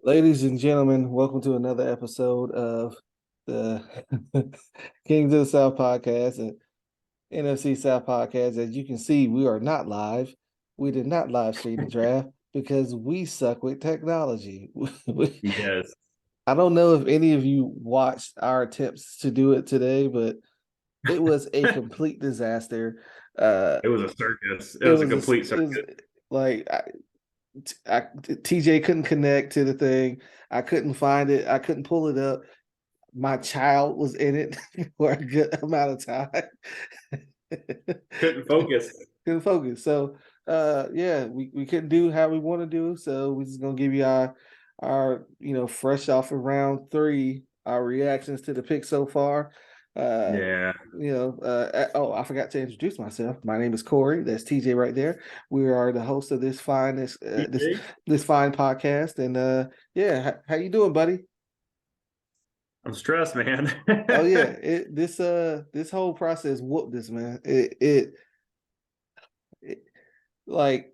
Ladies and gentlemen, welcome to another episode of the Kings of the South podcast and NFC South podcast. As you can see, we are not live. We did not live stream the draft because we suck with technology. Yes, I don't know if any of you watched our attempts to do it today, but it was a complete disaster. Uh, it was a circus. It it was a was complete it was circus. like TJ couldn't connect to the thing. I couldn't find it. I couldn't pull it up. My child was in it for a good amount of time. Couldn't focus. Couldn't focus. So yeah, we couldn't do how we want to do. So we're just gonna give you our fresh off of round three, our reactions to the pick so far. Uh Yeah. oh, I forgot to introduce myself. My name is Cory. That's TJ right there. We are the host of this fine podcast. And yeah, how you doing, buddy? I'm stressed, man. Oh yeah, this whole process whooped this man. It like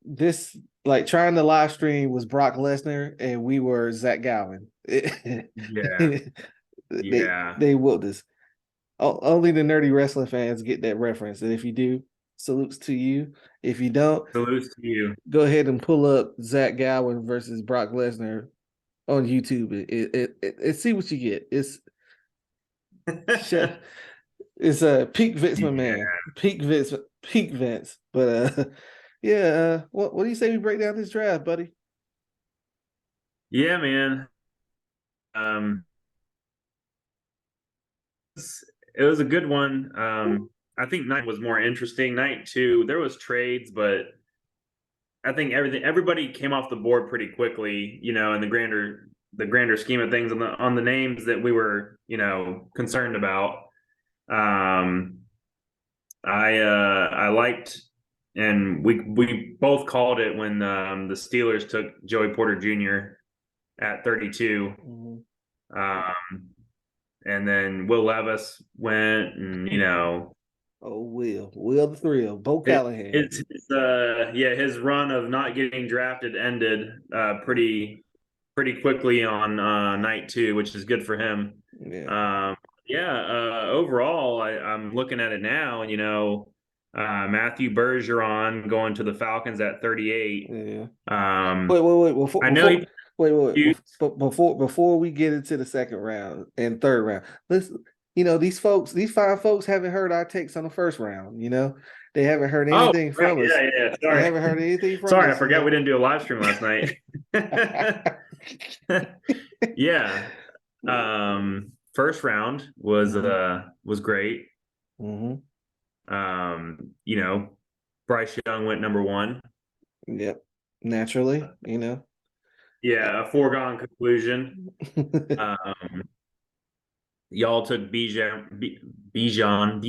this like trying to live stream was Brock Lesnar and we were Zach Gowen. Yeah. they Yeah. they whooped us. Only the nerdy wrestling fans get that reference, and if you do, salutes to you. If you don't, Salutes to you. go ahead and pull up Zach Gowen versus Brock Lesnar on YouTube. It see what you get. It's a peak Vince Yeah. McMahon, peak Vince. But yeah. What do you say we break down this draft, buddy? Yeah, man. Um, it was a good one. I think night was more interesting. Night two, there was trades, but I think everybody came off the board pretty quickly, in the grander scheme of things on the names that we were, concerned about. Um, I liked, and we both called it when the Steelers took Joey Porter Jr. at 32, Mhm. um, and then Will Levis went, and Oh, Will the Thrill, Bo it, Callahan. his run of not getting drafted ended pretty quickly on night two, which is good for him. Yeah, Um, overall, I'm looking at it now, and Matthew Bergeron going to the Falcons at 38. yeah. Um, Wait. I know he, Before we get into the second round and third round, let's these fine folks haven't heard our takes on the first round. They haven't heard oh, anything right, from us. yeah, They sorry, haven't heard anything from sorry, I us. forgot we didn't do a live stream last night. Yeah. First round was great. Hmm. Um, you know, Bryce Young went number one. Yep. Naturally. Yeah, a foregone conclusion. Um, y'all took Say his Bijan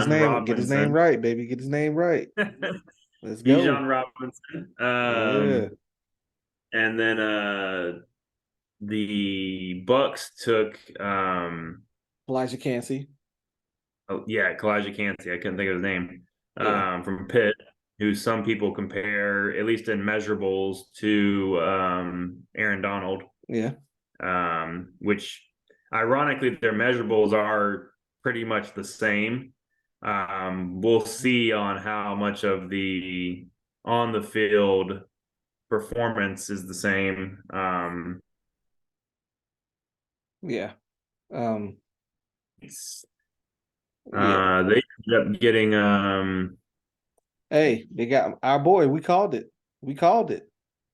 name. Get his name Robinson. right, baby. Get his name right. Let's go. Bijan Robinson. Yeah. And then the Bucks took Elijah Cansey. oh yeah, Kalijah Cansey. I couldn't think of his name. Yeah. From Pitt, who some people compare, at least in measurables, to Aaron Donald. Yeah. Which ironically their measurables are pretty much the same. We'll see on how much of the on the field performance is the same. Yeah. Um, yeah. They ended up getting Hey, they got our boy. We called it. We called it.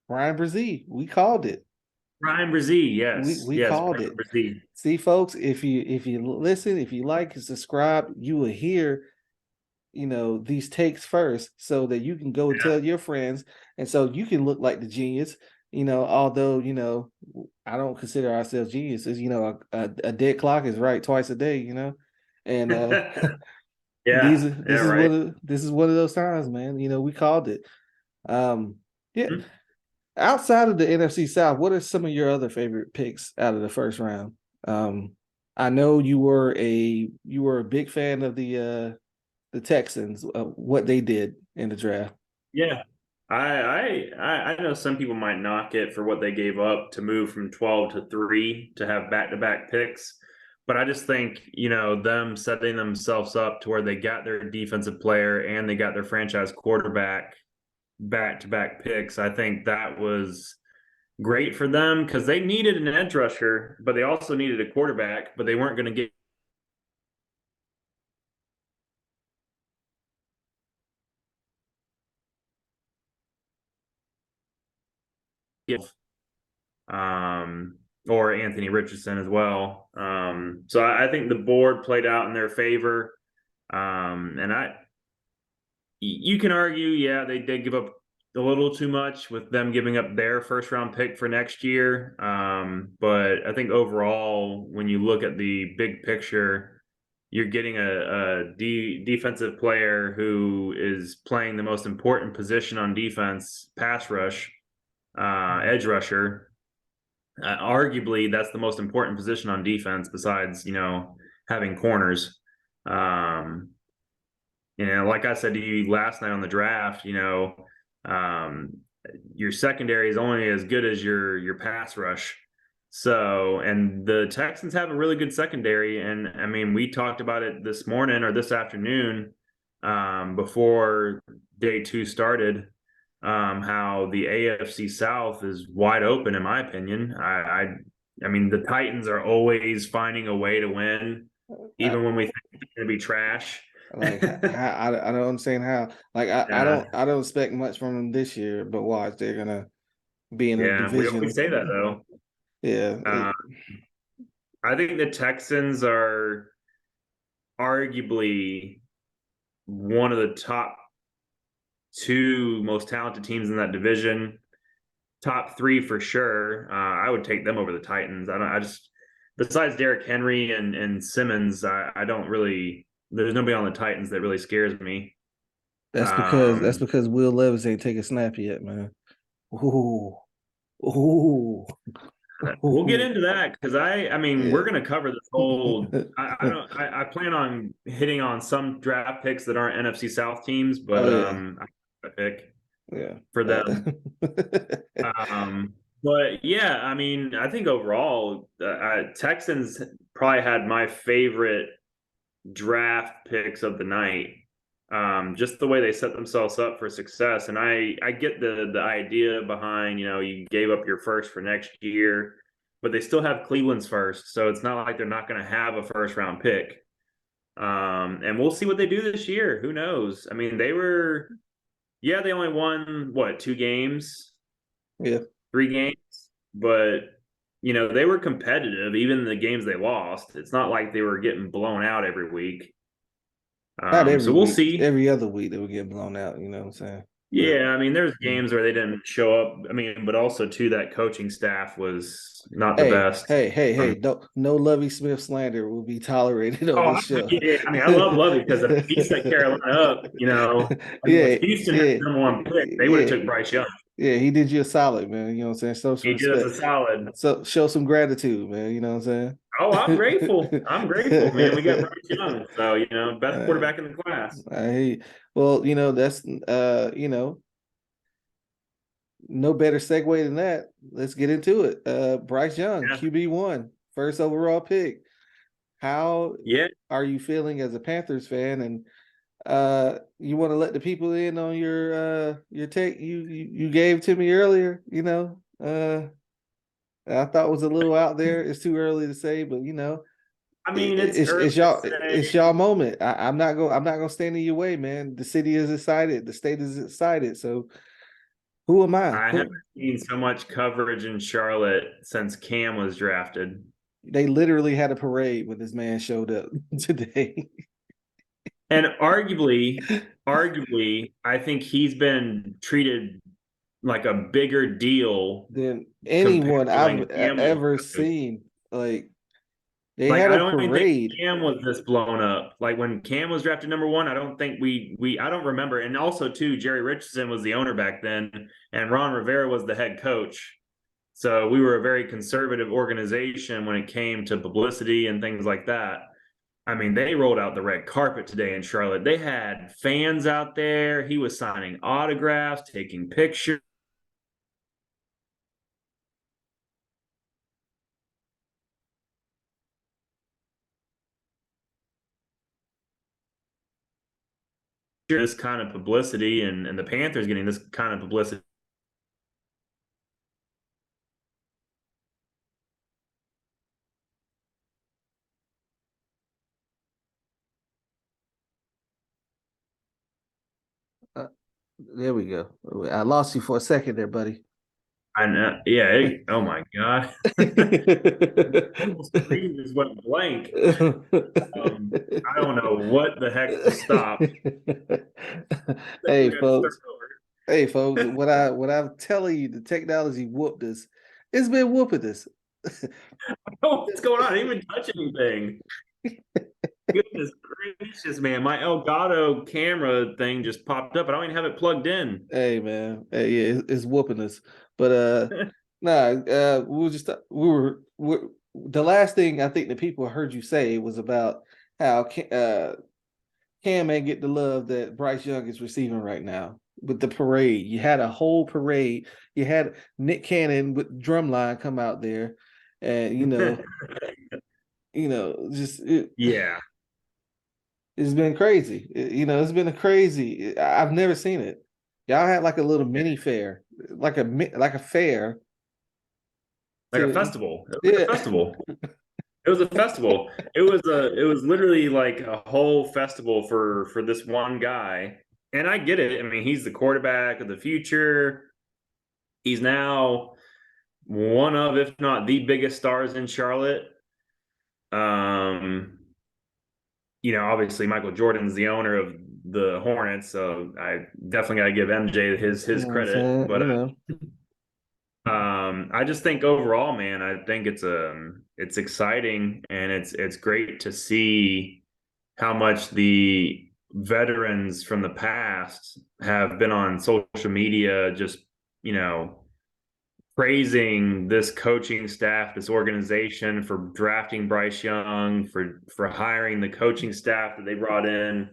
Brian Brzee. We called it. Brian Brzee. We Yes, we yes, called Brian it. Brzee. See, folks, if you listen, if you like and subscribe, you will hear, these takes first so that you can go and Yeah, tell your friends and so you can look like the genius. Although, I don't consider ourselves geniuses. A dead clock is right twice a day, and yeah, yeah, right. this is one of those times, man. We called it. Um, yeah. Mhm. Outside of the NFC South, what are some of your other favorite picks out of the first round? Um, I know you were a big fan of the Texans, what they did in the draft. Yeah. I know some people might knock it for what they gave up to move from 12 to 3 to have back-to-back picks, but I just think, them setting themselves up to where they got their defensive player and they got their franchise quarterback back-to-back picks. I think that was great for them because they needed an edge rusher, but they also needed a quarterback, but they weren't going to get um, or Anthony Richardson as well. So I think the board played out in their favor. And you can argue, yeah, they did give up a little too much with them giving up their first round pick for next year. But I think overall, when you look at the big picture, you're getting a defensive player who is playing the most important position on defense, pass rush, edge rusher. Arguably, that's the most important position on defense besides, having corners. Um, like I said to you last night on the draft, um, your secondary is only as good as your pass rush. So, and the Texans have a really good secondary. And I mean, we talked about it this morning or this afternoon, before day 2 started, how the AFC South is wide open, in my opinion. I mean, the Titans are always finding a way to win, I, even when we think it's going to be trash. like how, I don't understand how. Like Yeah, I don't expect much from them this year, but watch, they're gonna be in a yeah, we always division. say that though. Yeah, Uh, I think the Texans are arguably one of the top 2 most talented teams in that division. Top 3 for sure. I would take them over the Titans. I don't. I just besides Derrick Henry and Simmons, I don't really. There's nobody on the Titans that really scares me. that's Um, because Will Levis ain't take a snap yet, man. Ooh, ooh, we'll get ooh. into that because I mean, Yeah. we're going to cover this whole. I don't. I plan on hitting on some draft picks that aren't NFC South teams, Oh but yeah, I pick yeah. for them. But yeah, I mean, I think overall, Texans probably had my favorite draft picks of the night. Just the way they set themselves up for success, and I get the idea behind, you gave up your first for next year, but they still have Cleveland's first, so it's not like they're not going to have a first round pick. And we'll see what they do this year. Who knows? I mean, yeah, they only won what, 2 games, Yeah, 3 games, but they were competitive even in the games they lost. It's not like they were getting blown out every week. not every So we'll week. see. Every other week they would get blown out. You know what I'm saying? But Yeah, I mean, there's mm. games where they didn't show up. I mean, but also too, that coaching staff was not the Hey, best. hey, hey, Um, hey! Don't no Lovey Smith slander will be tolerated on oh, this show. yeah, I mean, I love Lovey because if he set Carolina up, I mean, Yeah, if Houston had yeah, the #1 pick, they would have yeah, took Bryce Young. yeah. He did you a solid, man. You know what I'm saying? Show some He did us a respect. solid. So show some gratitude, man. You know what I'm Oh, I'm grateful. I'm grateful, man. We got saying? Bryce Young, so best uh, quarterback in the class. I well, that's no better segue than that. Let's get into it. Bryce Young, Yeah, QB1, first overall pick. How yeah, are you feeling as a Panthers fan? And you want to let the people in on your take you gave to me earlier, I thought was a little out there. It's too early to say, but I mean, it's early it's to y'all say. moment. I'm not gonna stand in your way, man. The city is excited, the state is excited. So who am I? I haven't Who seen so much coverage in Charlotte since Cam was drafted. They literally had a parade when this man showed up today. And arguably, I think he's been treated like a bigger deal Than compared anyone to I've when Cam was ever drafted. seen. Like they Like had I a don't even think parade. Cam was this blown up. Like when Cam was drafted #1, I don't think I don't remember. And also too, Jerry Richardson was the owner back then, and Ron Rivera was the head coach. So we were a very conservative organization when it came to publicity and things like that. I mean, they rolled out the red carpet today in Charlotte. They had fans out there. He was signing autographs, taking pictures. This kind of publicity, and the Panthers getting this kind of publicity. Uh, there we go. I lost you for a second there, buddy. I know, yeah. Oh my god, whole screen just went blank. I don't know what the heck just stopped. I think Hey we got to start folks. Hey folks, what I'm telling you, the technology whooped us. It's been whooping us. over. What's going on? I didn't even touch anything. Goodness gracious, man! My Elgato camera thing just popped up. I don't even have it plugged in. Hey man, hey, yeah, it's whooping us. But nah, we were just we the last thing I think the people heard you say was about how Cam ain't get the love that Bryce Young is receiving right now with the parade. You had a whole parade. You had Nick Cannon with drumline come out there, and just Yeah, it's been crazy. It's been a crazy. I've never seen it. Y'all had like a little mini fair, like a fair like a to festival. It was like yeah. a festival. It was a festival. It was literally like a whole festival for this one guy. And I get it. I mean, he's the quarterback of the future. He's now one of, if not the biggest stars in Charlotte. Um, obviously Michael Jordan's the owner of the Hornets, so I definitely got to give MJ You his know what I'm credit. saying? But I just think overall, man, I think it's exciting, and it's great to see how much the veterans from the past have been on social media, just you know praising this coaching staff, this organization for drafting Bryce Young, for hiring the coaching staff that they brought in.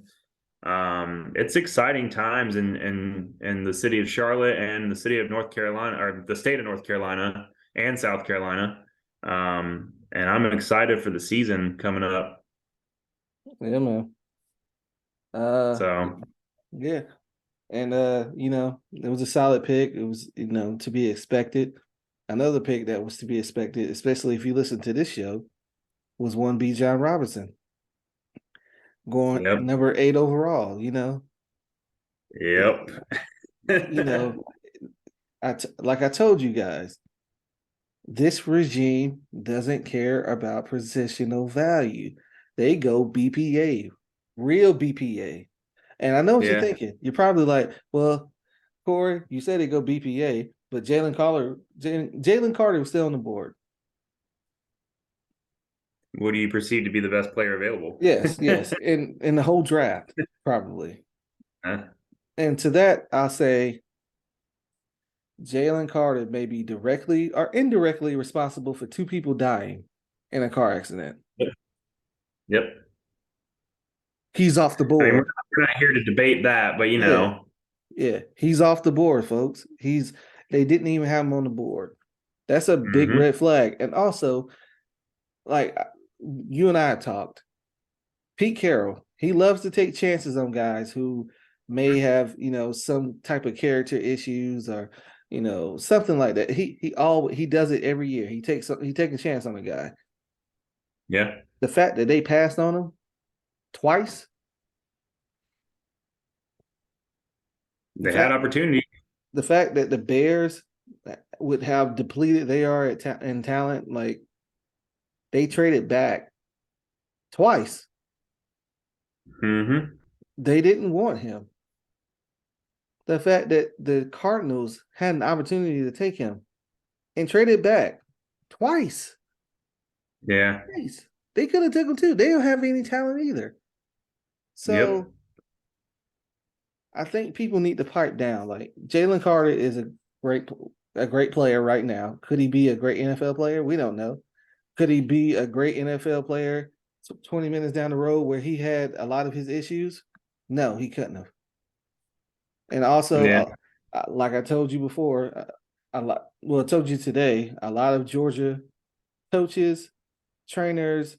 It's exciting times in the city of Charlotte and the city of North Carolina, or the state of North Carolina and South Carolina. And I'm excited for the season coming up. Yeah, man. Uh, So yeah, and it was a solid pick. It was to be expected. Another pick that was to be expected, especially if you listen to this show, was one B. John Robinson going yep, number 8 overall. yep. You know, like I told you guys, this regime doesn't care about positional value. They go BPA, real BPA. And I know what you're Yeah. thinking. You're probably like, well, Cory, you said they go BPA, but Jalen Carter was still on the board. What do you perceive to be the best player available? Yes, yes. In the whole draft, probably. Huh? And to that, I'll say Jalen Carter may be directly or indirectly responsible for 2 people dying in a car accident. Yep. He's off the I mean, board. we're not here to debate that, but Yeah, yeah. He's off the board, folks. They didn't even have him on the board. That's a big mhm. red flag. And also, like you and I have talked, Pete Carroll, he loves to take chances on guys who may have, some type of character issues or, something like that. He does it every year. He takes a chance on a guy. Yeah. The fact that they passed on him twice, the They had fact opportunity. the fact that the Bears would have depleted they are in talent, like they traded back twice. Hmm. They didn't want him. The fact that the Cardinals had an opportunity to take him and traded back twice. Yeah. Twice. They could have taken him too. They don't have any talent either. Yep. So I think people need to pipe down. Like Jalen Carter is great a great player right now. Could he be a great NFL player? We don't know. Could he be a great NFL player 20 minutes down the road where he had a lot of his issues? No, he couldn't have. And also, Yeah. like I told you before, I told you today, a lot of Georgia coaches, trainers,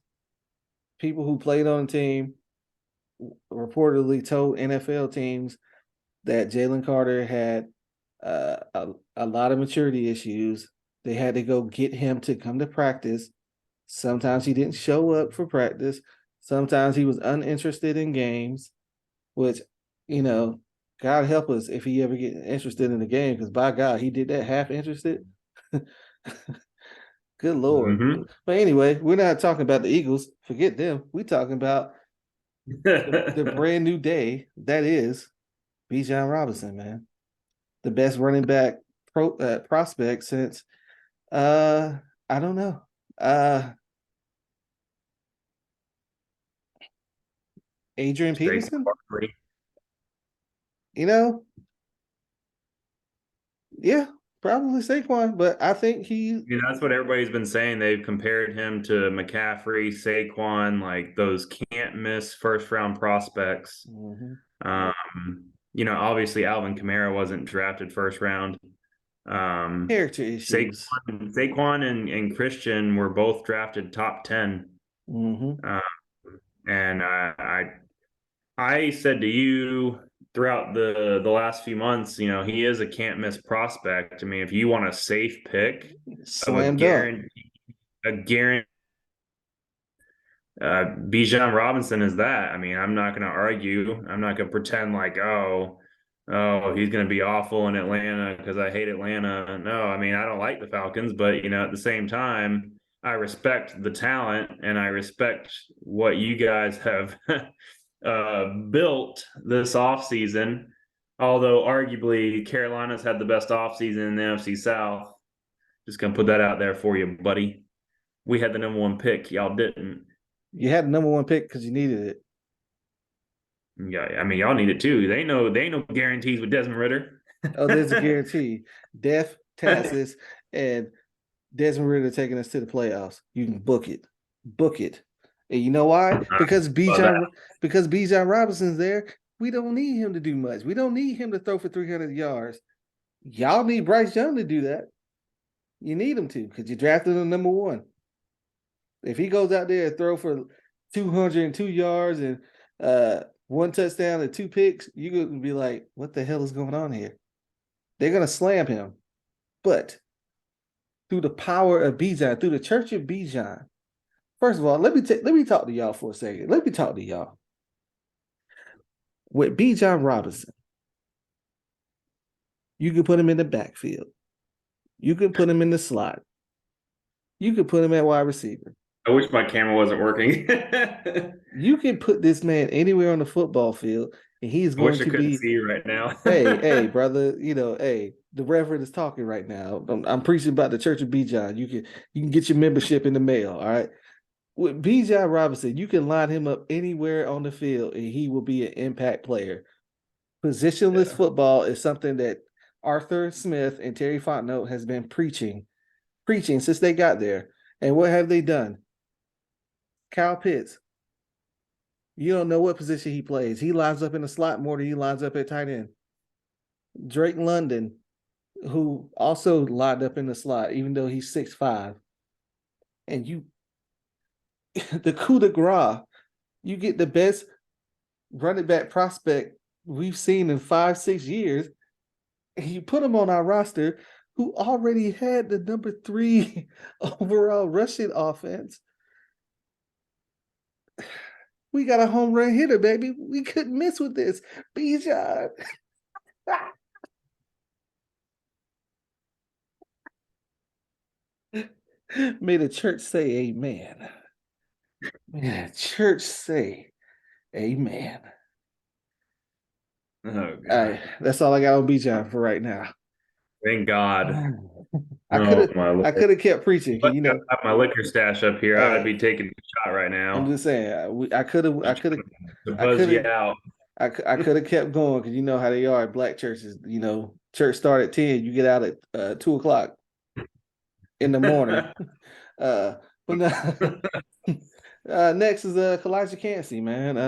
people who played on the team reportedly told NFL teams that Jalen Carter had a lot of maturity issues. They had to go get him to come to practice. Sometimes he didn't show up for practice. Sometimes he was uninterested in games, which, you know, God help us if he ever get interested in the game, because by God, he did that half interested. Good Lord. Mm-hmm. But anyway, we're not talking about the Eagles. Forget them. We're talking about the brand new day that is Bijan Robinson, man. The best running back prospect since I don't know. Adrian Straight Peterson, Barkley. you know, yeah, probably Saquon, but I think he That's what everybody's been saying. They've compared him to McCaffrey, Saquon, like those can't miss first round prospects. mhm. Obviously Alvin Kamara wasn't drafted first round. Character issues. Saquon and Christian were both drafted top 10. Mm-hmm. And I said to you throughout the last few months, he is a can't miss prospect. I mean, if you want a safe pick of Slam dunk. a guarantee, Bijan Robinson is that. I mean, I'm not going to argue. I'm not going to pretend like, he's going to be awful in Atlanta because I hate Atlanta. No, I mean, I don't like the Falcons, but at the same time, I respect the talent and I respect what you guys have built this offseason. Although arguably Carolina's had the best offseason in the NFC South. Just gonna put that out there for you, buddy. We had the number one pick, y'all didn't. You had the number one pick because you needed it. Yeah, I mean y'all need it too. They ain't no guarantees with Desmond Ritter. Oh, there's a guarantee. Death, taxes, and Desmond Ritter taking us to the playoffs. You can book it. Book it. And you know why? Because Bijan Robinson's there. We don't need him to do much. We don't need him to throw for 300 yards. Y'all need Bryce Young to do that. You need him to because you drafted him number one. If he goes out there and throw for 202 yards and one touchdown and two picks, you're going to be like, what the hell is going on here? They're going to slam him. But through the power of Bijan, through the church of Bijan, first of all, let me talk to y'all for a second. Let me talk to y'all. With Bijan Robinson, you can put him in the backfield. You can put him in the slot. You can put him at wide receiver. I wish my camera wasn't working. You can put this man anywhere on the football field, and he's I going wish I to couldn't be. see you right now. Hey, brother, hey, the Reverend is talking right now. I'm preaching about the Church of Bijan. You can get your membership in the mail. All right. With Bijan Robinson, you can line him up anywhere on the field, and he will be an impact player. Positionless football is something that Arthur Smith and Terry Fontenot has been preaching since they got there. And what have they done? Kyle Pitts. You don't know what position he plays. He lines up in the slot more than he lines up at tight end. Drake London, who also lined up in the slot, even though he's 6'5". And the coup de grace, you get the best running back prospect we've seen in 5-6 years, and you put him on our roster who already had the number 3 overall rushing offense. We got a home run hitter, baby. We couldn't miss with this. Bijan. May the church say amen. May the church say amen. Oh, All God. right, that's all I got on Bijan for right now. Thank God. I Oh, my Lord. could have kept preaching because I have my liquor stash up here. I'd be taking a shot right I'm now just saying I could have to buzz you out. I could have kept going because you know how they are at black churches. Church start at 10, you get out at 2:00 in the morning. But no, Next is Kalijah Cansey, man.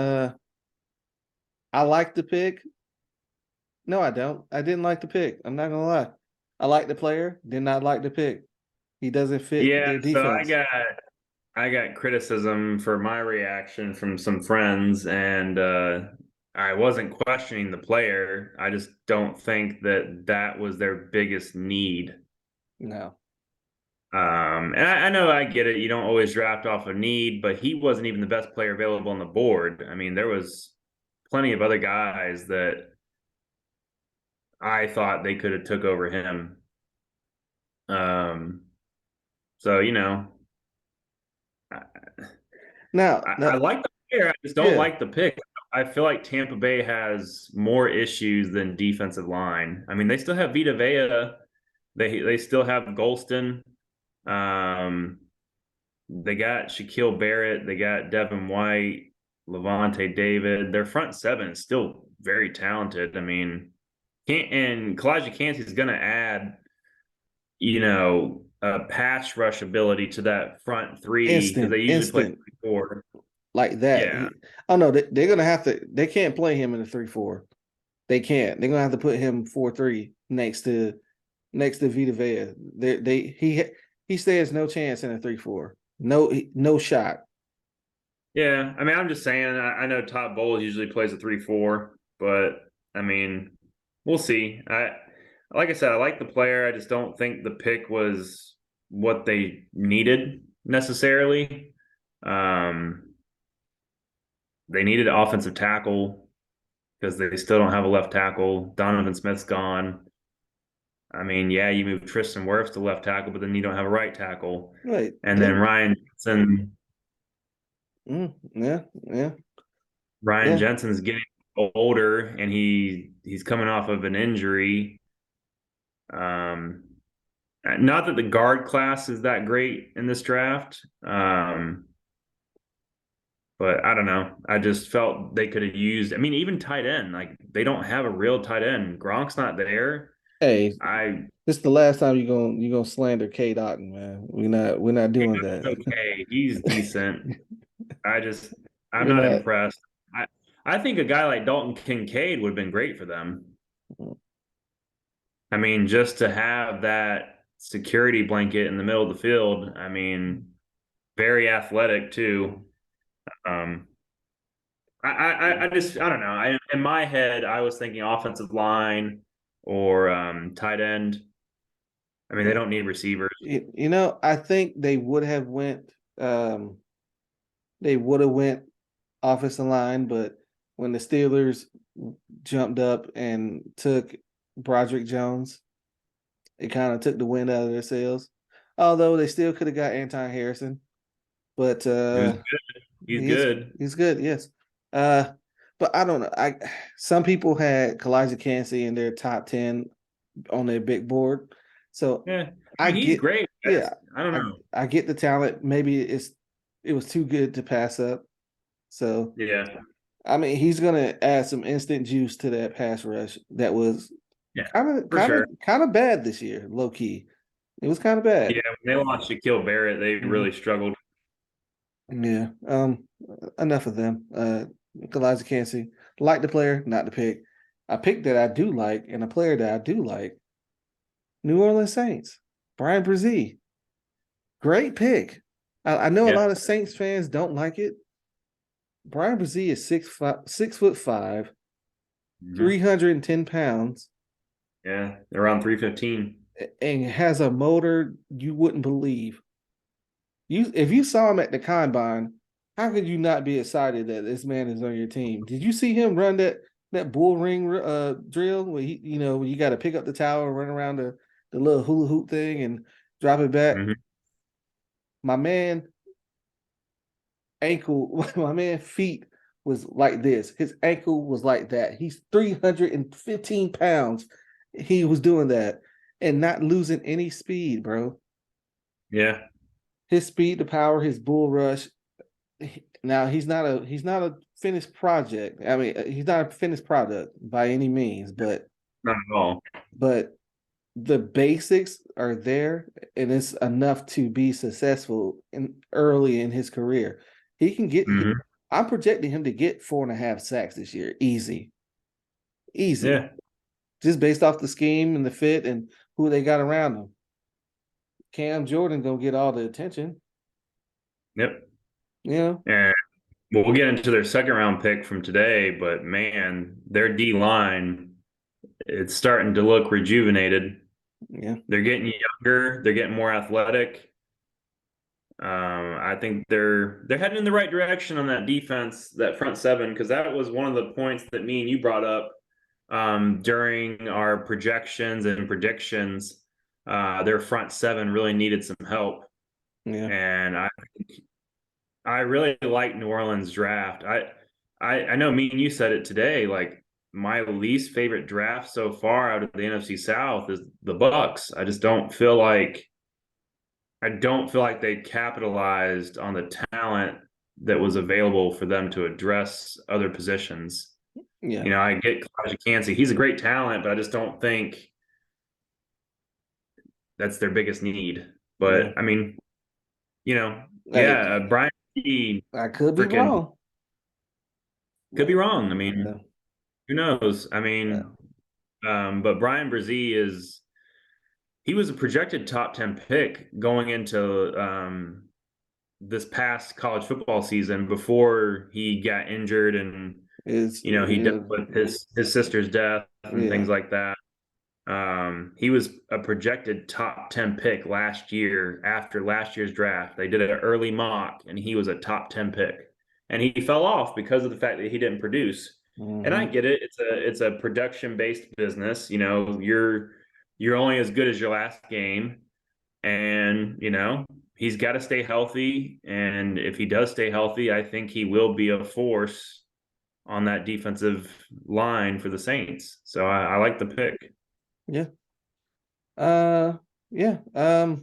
I like the pick. No, I don't. I didn't like the pick. I'm not gonna lie. I like the player, did not like the pick. He doesn't fit Yeah, their so defense. I got criticism for my reaction from some friends, and I wasn't questioning the player. I just don't think that that was their biggest need. No. And I know I get it. You don't always draft off a need, but he wasn't even the best player available on the board. I mean, there was plenty of other guys that I thought they could have took over him. Um, so I, Now, I like the player. I just don't yeah. like the pick. I feel like Tampa Bay has more issues than defensive line. I mean, they still have Vita Vea. They still have Golston. Um, they got Shaquille Barrett. They got Devin White, Levante David. Their front seven is still very talented. I mean, and Kalijah Kancey is going to add, a pass rush ability to that front three because they usually play Instant 4. like that. Yeah. Oh no, they're gonna have to. They can't play him in a 3-4. They can't. They're gonna have to put him 4-3 next to Vita Vea. He stands no chance in a 3-4. No shot. Yeah. I mean, I'm just saying, I know Todd Bowles usually plays a 3-4, but I mean, we'll see. Like I said, I like the player. I just don't think the pick was what they needed necessarily. Um, they needed an offensive tackle because they still don't have a left tackle. Donovan Smith's gone. I mean, yeah, you move Tristan Wirfs to left tackle, but then you don't have a right tackle. Right. And then Yeah. Yeah. Ryan Yeah. Jensen's getting older, and he's coming off of an injury. Um, Not that the guard class is that great in this draft, but I don't know. I just felt they could have used. I mean, even tight end, like they don't have a real tight end. Gronk's not there. Hey, I this is the last time you're gonna slander K Dotton, man. We're not doing It's that. okay. He's decent. I just I'm We're not not. impressed. I think a guy like Dalton Kincaid would have been great for them. I mean, just to have that security blanket in the middle of the field. I mean, very athletic too. Um, I just I don't know. In my head, I was thinking offensive line or tight end. I mean, they don't need receivers. I think um they would have went offensive line, but when the Steelers jumped up and took Broderick Jones, it kind of took the wind out of their sails. Although they still could have got Anton Harrison, but Who's good? He's he's good. he's good, yes. Uh, but I don't know. Some people had Kalijah Cansey in their top 10 on their big board, so Yeah, I I mean, he's get, great. yeah, I don't I know. I get the talent. Maybe it was too good to pass up. So Yeah, I mean, he's gonna add some instant juice to that pass rush that was yeah, kind of for kind of sure. kind of bad this year, low key. It was kind of Yeah, bad. when they lost Shaquille Barrett, they Mhm. really struggled. Yeah. Enough of them. Elijah Cansey. Like the player, not the pick. A pick that I do like and a player that I do like. New Orleans Saints. Brian Brzee. Great pick. I know a Yeah. lot of Saints fans don't like it. Brian Brzee is 6'5", Hmm. 310 pounds, Yeah, around 315. and has a motor you wouldn't believe. If you saw him at the combine, how could you not be excited that this man is on your team? Did you see him run that bull ring drill where when you got to pick up the towel and run around the little hula hoop thing and drop it back? Hmm. My man ankle, my man feet was like this. His ankle was like that. He's 315 pounds. He was doing that and not losing any speed, bro. Yeah, His speed, the power, his bull rush. Now he's not a finished project. I mean, he's not a finished product by any means, not at all. but the basics are there, and it's enough to be successful in early in his career. He can get. Mhm. I'm projecting him to get 4.5 sacks this year, easy, easy, Yeah. just based off the scheme and the fit and who they got around him. Cam Jordan gonna get all the attention. Yep. Yeah, And we'll get into their second round pick from today, but man, their D line, it's starting to look rejuvenated. yeah, They're getting younger, they're getting more athletic. I think they're heading in the right direction on that defense, that front seven, because that was one of the points that me and you brought up during our projections and predictions. Their front seven really needed some help, yeah. and I really like New Orleans draft. I know me and you said it today. Like my least favorite draft so far out of the NFC South is the Bucks. I don't feel like they capitalized on the talent that was available for them to address other positions. Yeah, You know, I get Kalijah Kancey. He's a great talent, but I just don't think that's their biggest need. yeah. But I mean, Hey, yeah, Brian he I could be freaking wrong, could be but wrong. I mean, yeah, who knows? I yeah, mean, but Brian Brzee he was a projected top 10 pick going into this past college football season before he got injured and he dealt with his sister's death and yeah. things like that. He was a projected top 10 pick last year after last year's draft. They did an early mock and he was a top 10 pick. And he fell off because of the fact that he didn't produce. And I Mm-hmm. get it. It's a production based business. You're only as good as your last game. And, he's got to stay healthy. And if he does stay healthy, I think he will be a force on that defensive line for the Saints. So I like the pick. Yeah. Yeah.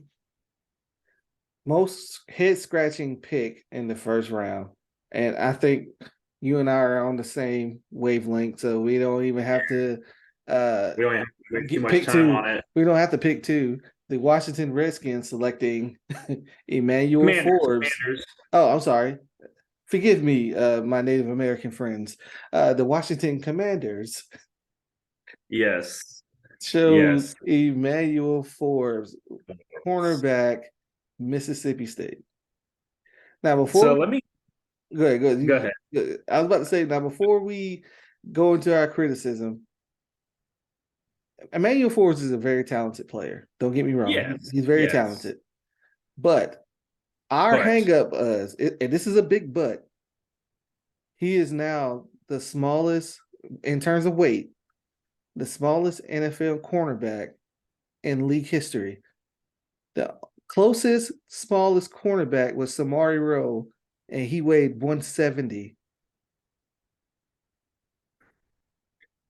Most head scratching pick in the first round. And I think you and I are on the same wavelength, so we don't even have to We don't have to waste too get much pick time two. on it. We don't have to pick two. The Washington Redskins selecting Emmanuel Commanders, Forbes. Commanders. Oh, I'm sorry. Forgive me, my Native American friends. The Washington Commanders Yes, chose yes. Emmanuel Forbes, cornerback, Mississippi State. Now, before So we let me go ahead, go go ahead. ahead. I was about to say now before we go into our criticism, Emmanuel Forbes is a very talented player. Don't get me wrong; Yes, he's very yes. talented. But our But hang up is, and this is a big but, he is now the smallest in terms of weight, the smallest NFL cornerback in league history. The closest, smallest cornerback was Samari Rowe, and he weighed 170.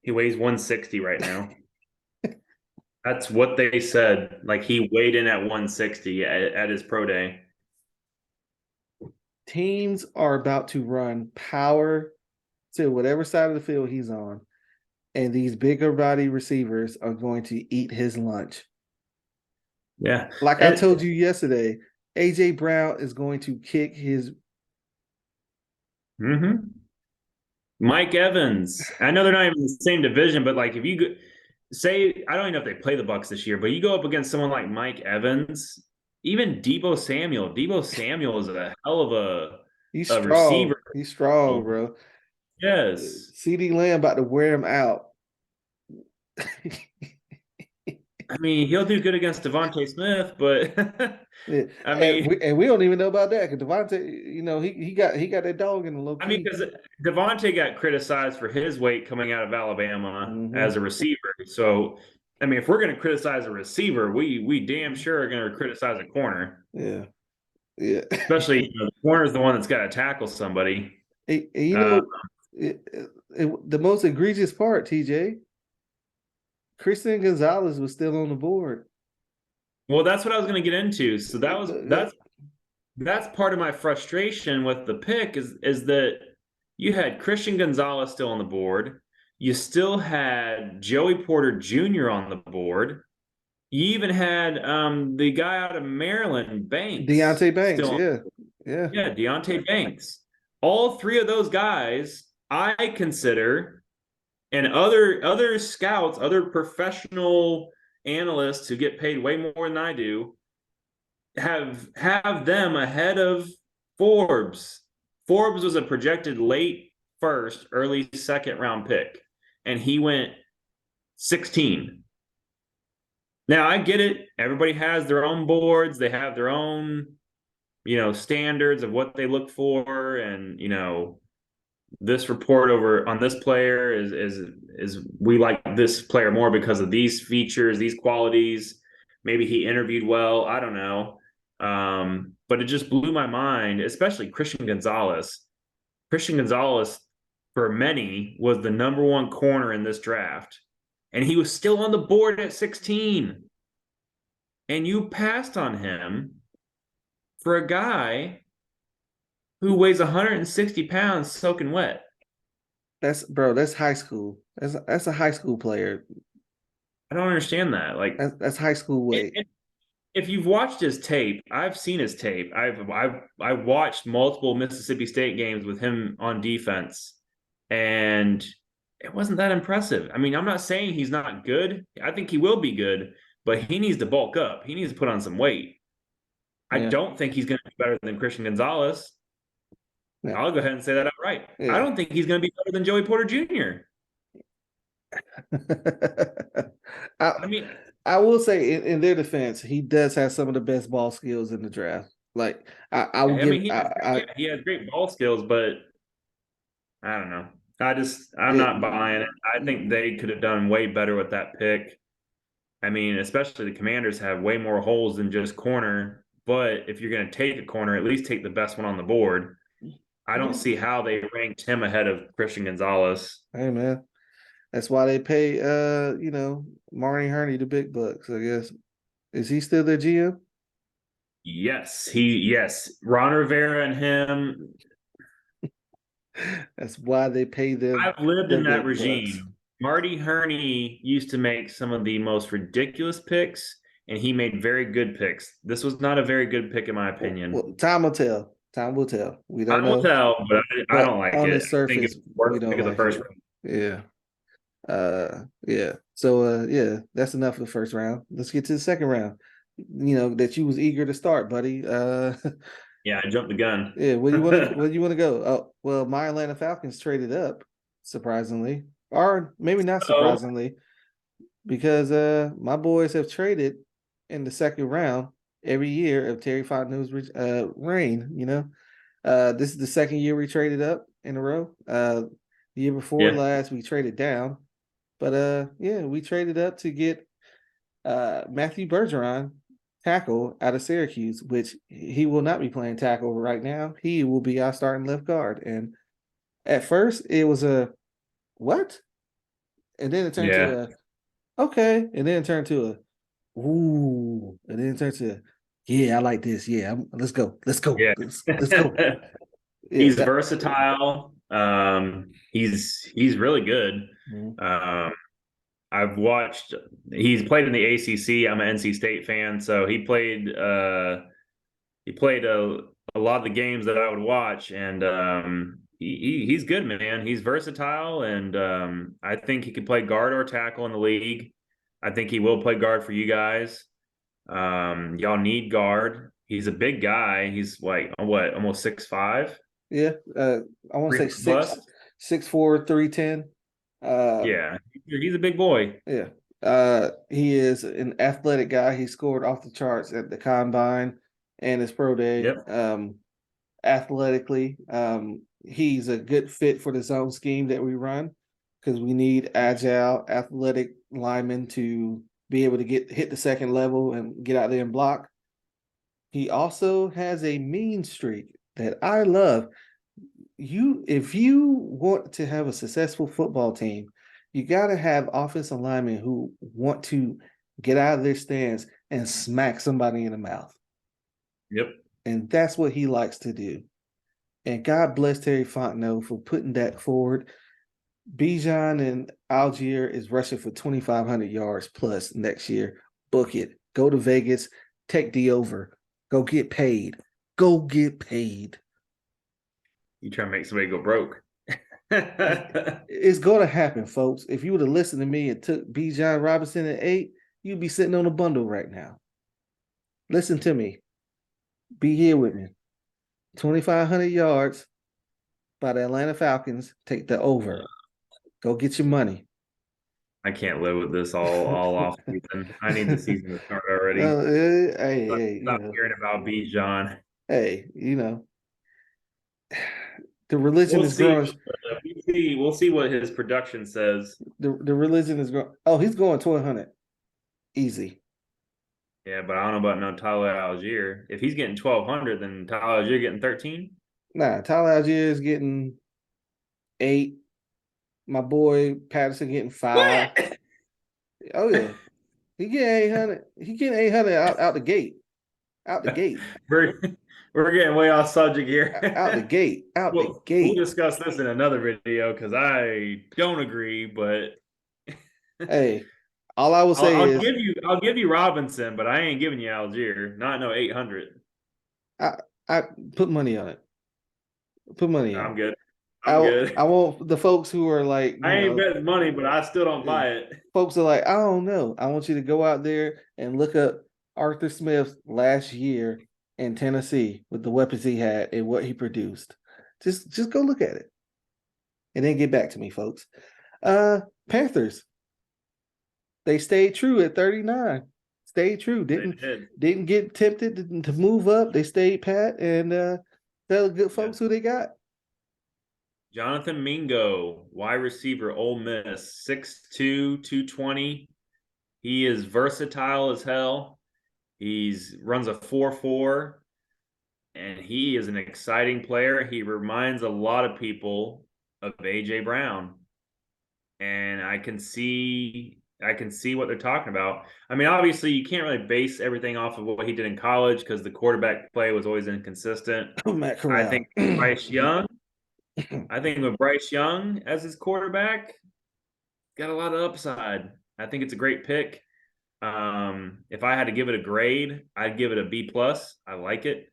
he weighs 160 right now. That's what they said. Like he weighed in at 160 at his pro day. Teams are about to run power to whatever side of the field he's on, and these bigger body receivers are going to eat his lunch. Yeah. Like I And told you yesterday, AJ Brown is going to kick his. mhm. Mike Evans. I know they're not even in the same division, but like if you go, say I don't even know if they play the Bucks this year, but you go up against someone like Mike Evans, even Debo Samuel. Debo Samuel is a hell of He's a strong. receiver. He's strong, bro. Yes. CD Lamb about to wear him out. I mean, he'll do good against Devontae Smith, but Yeah. I And mean, we don't even know about that because Devontae, he got that dog in the low key. because Devontae got criticized for his weight coming out of Alabama Mm-hmm. as a receiver. So, I mean, if we're going to criticize a receiver, we damn sure are going to criticize a corner, Yeah, yeah. especially the corner is the one that's got to tackle somebody. You Uh, know, the most egregious part, TJ, Christian Gonzalez was still on the board. well, that's what I was going to get into. So that was Uh, that's part of my frustration with the pick is that you had Christian Gonzalez still on the board. You still had Joey Porter Jr. on the board. You even had the guy out of Maryland, Banks, Deontay Banks, still on. yeah. Yeah. Yeah, Deontay Banks. All three of those guys, I consider, and other scouts, other professional analysts who get paid way more than I do, have them ahead of Forbes. Forbes was a projected late first, early second round pick, and he went 16. Now I get it. Everybody has their own boards. They have their own, standards of what they look for, and this report over on this player is we like this player more because of these features, these qualities. Maybe he interviewed well. I don't know. But it just blew my mind, especially Christian Gonzalez. Christian Gonzalez, for many, was the number one corner in this draft, and he was still on the board at 16. And you passed on him for a guy who weighs 160 pounds soaking wet. That's high school. That's a high school player. I don't understand that. Like, That's high school weight. if you've watched his tape, I've seen his tape. I've watched multiple Mississippi State games with him on defense, and it wasn't that impressive. I mean, I'm not saying he's not good. I think he will be good, but he needs to bulk up. He needs to put on some weight. I don't think he's going to be better than Christian Gonzalez. Yeah. I'll go ahead and say that outright. Yeah. I don't think he's going to be better than Joey Porter Jr. I will say in their defense, he does have some of the best ball skills in the draft. Like he has great ball skills, but I don't know. I'm not buying it. I think they could have done way better with that pick. I mean, especially the Commanders have way more holes than just corner. But if you're going to take a corner, at least take the best one on the board. I don't see how they ranked him ahead of Christian Gonzalez. Hey, man. That's why they pay, Marty Herney the big bucks, I guess. Is he still their GM? Yes. Ron Rivera and him. That's why they pay them. I've lived in that regime. Bucks. Marty Herney used to make some of the most ridiculous picks, and he made very good picks. This was not a very good pick, in my opinion. Well, time will tell. Time will tell. We don't know. Time will tell, but I don't like it. On the surface, I think it's worth pick of the first round. Yeah. Yeah. So that's enough of the first round. Let's get to the second round. That you was eager to start, buddy. Yeah, I jumped the gun. Yeah, where you want to go? Oh, well, my Atlanta Falcons traded up, surprisingly. Or maybe not surprisingly, because my boys have traded in the second round every year of Terry Fontenot's reign. This is the second year we traded up in a row. The year before last, we traded down. But we traded up to get Matthew Bergeron, tackle out of Syracuse, which he will not be playing tackle right now. He will be our starting left guard. And at first, it was a what? And then it turned to a okay. And then it turned to a ooh. And then it turned to I like this. Yeah, let's go. Let's go. Yeah. Let's go. He's versatile. He's really good. Mm-hmm. I've watched. He's played in the ACC. I'm an NC State fan, so he played. He played a lot of the games that I would watch, and he's good, man. He's versatile, and I think he could play guard or tackle in the league. I think he will play guard for you guys. Y'all need guard. He's a big guy. He's like almost 6'5". Yeah, I want to say 6'4", 310. He's a big boy. Yeah, he is an athletic guy. He scored off the charts at the combine and his pro day. Yep. Athletically, he's a good fit for the zone scheme that we run because we need agile, athletic linemen to be able to hit the second level and get out there and block. He also has a mean streak that I love. If you want to have a successful football team, you got to have offensive linemen who want to get out of their stance and smack somebody in the mouth. Yep. And that's what he likes to do. And God bless Terry Fontenot for putting that forward. Bijan and Algier is rushing for 2,500 yards plus next year. Book it. Go to Vegas. Take the over. Go get paid. Go get paid. You trying to make somebody go broke. It's going to happen, folks. If you would have listened to me and took Bijan Robinson at 8, you'd be sitting on a bundle right now. Listen to me. Be here with me. 2,500 yards by the Atlanta Falcons. Take the over. Go get your money. I can't live with this all off season. I need the season to start already. Stop hearing about Bijan. Hey, the religion We'll is see. growing. We'll see what his production says. The religion is growing. Oh, he's going 1,200. Easy. Yeah, but I don't know about no Tyler Algier. If he's getting 1,200, then Tyler Algier getting 13. Nah, Tyler Algier is getting 8. My boy Patterson getting 5. What? Oh yeah, he getting 800. He getting 800 out the gate. Out the gate. We're getting way off subject here. Out the gate. Out the We'll gate. discuss this in another video because I don't agree, but Hey, all I will say I'll is give you Robinson, but I ain't giving you Algier. Not no 800. I put money on it. Put money in. I'm good. I'm good. I want the folks who are like, I ain't betting money, but I still don't buy it. Folks are like, I don't know. I want you to go out there and look up Arthur Smith's last year in Tennessee with the weapons he had and what he produced. Just go look at it. And then get back to me, folks. Panthers. They stayed true at 39. Stayed true. Didn't get tempted to move up. They stayed pat and tell the good folks who they got. Jonathan Mingo, wide receiver, Ole Miss, 6'2", 220. He is versatile as hell. He's runs a 4.4, and he is an exciting player. He reminds a lot of people of AJ Brown, and I can see what they're talking about. I mean, obviously, you can't really base everything off of what he did in college because the quarterback play was always inconsistent. Matt Corral. I think Bryce Young. I think with Bryce Young as his quarterback, got a lot of upside. I think it's a great pick. If I had to give it a grade, I'd give it a B+. I like it.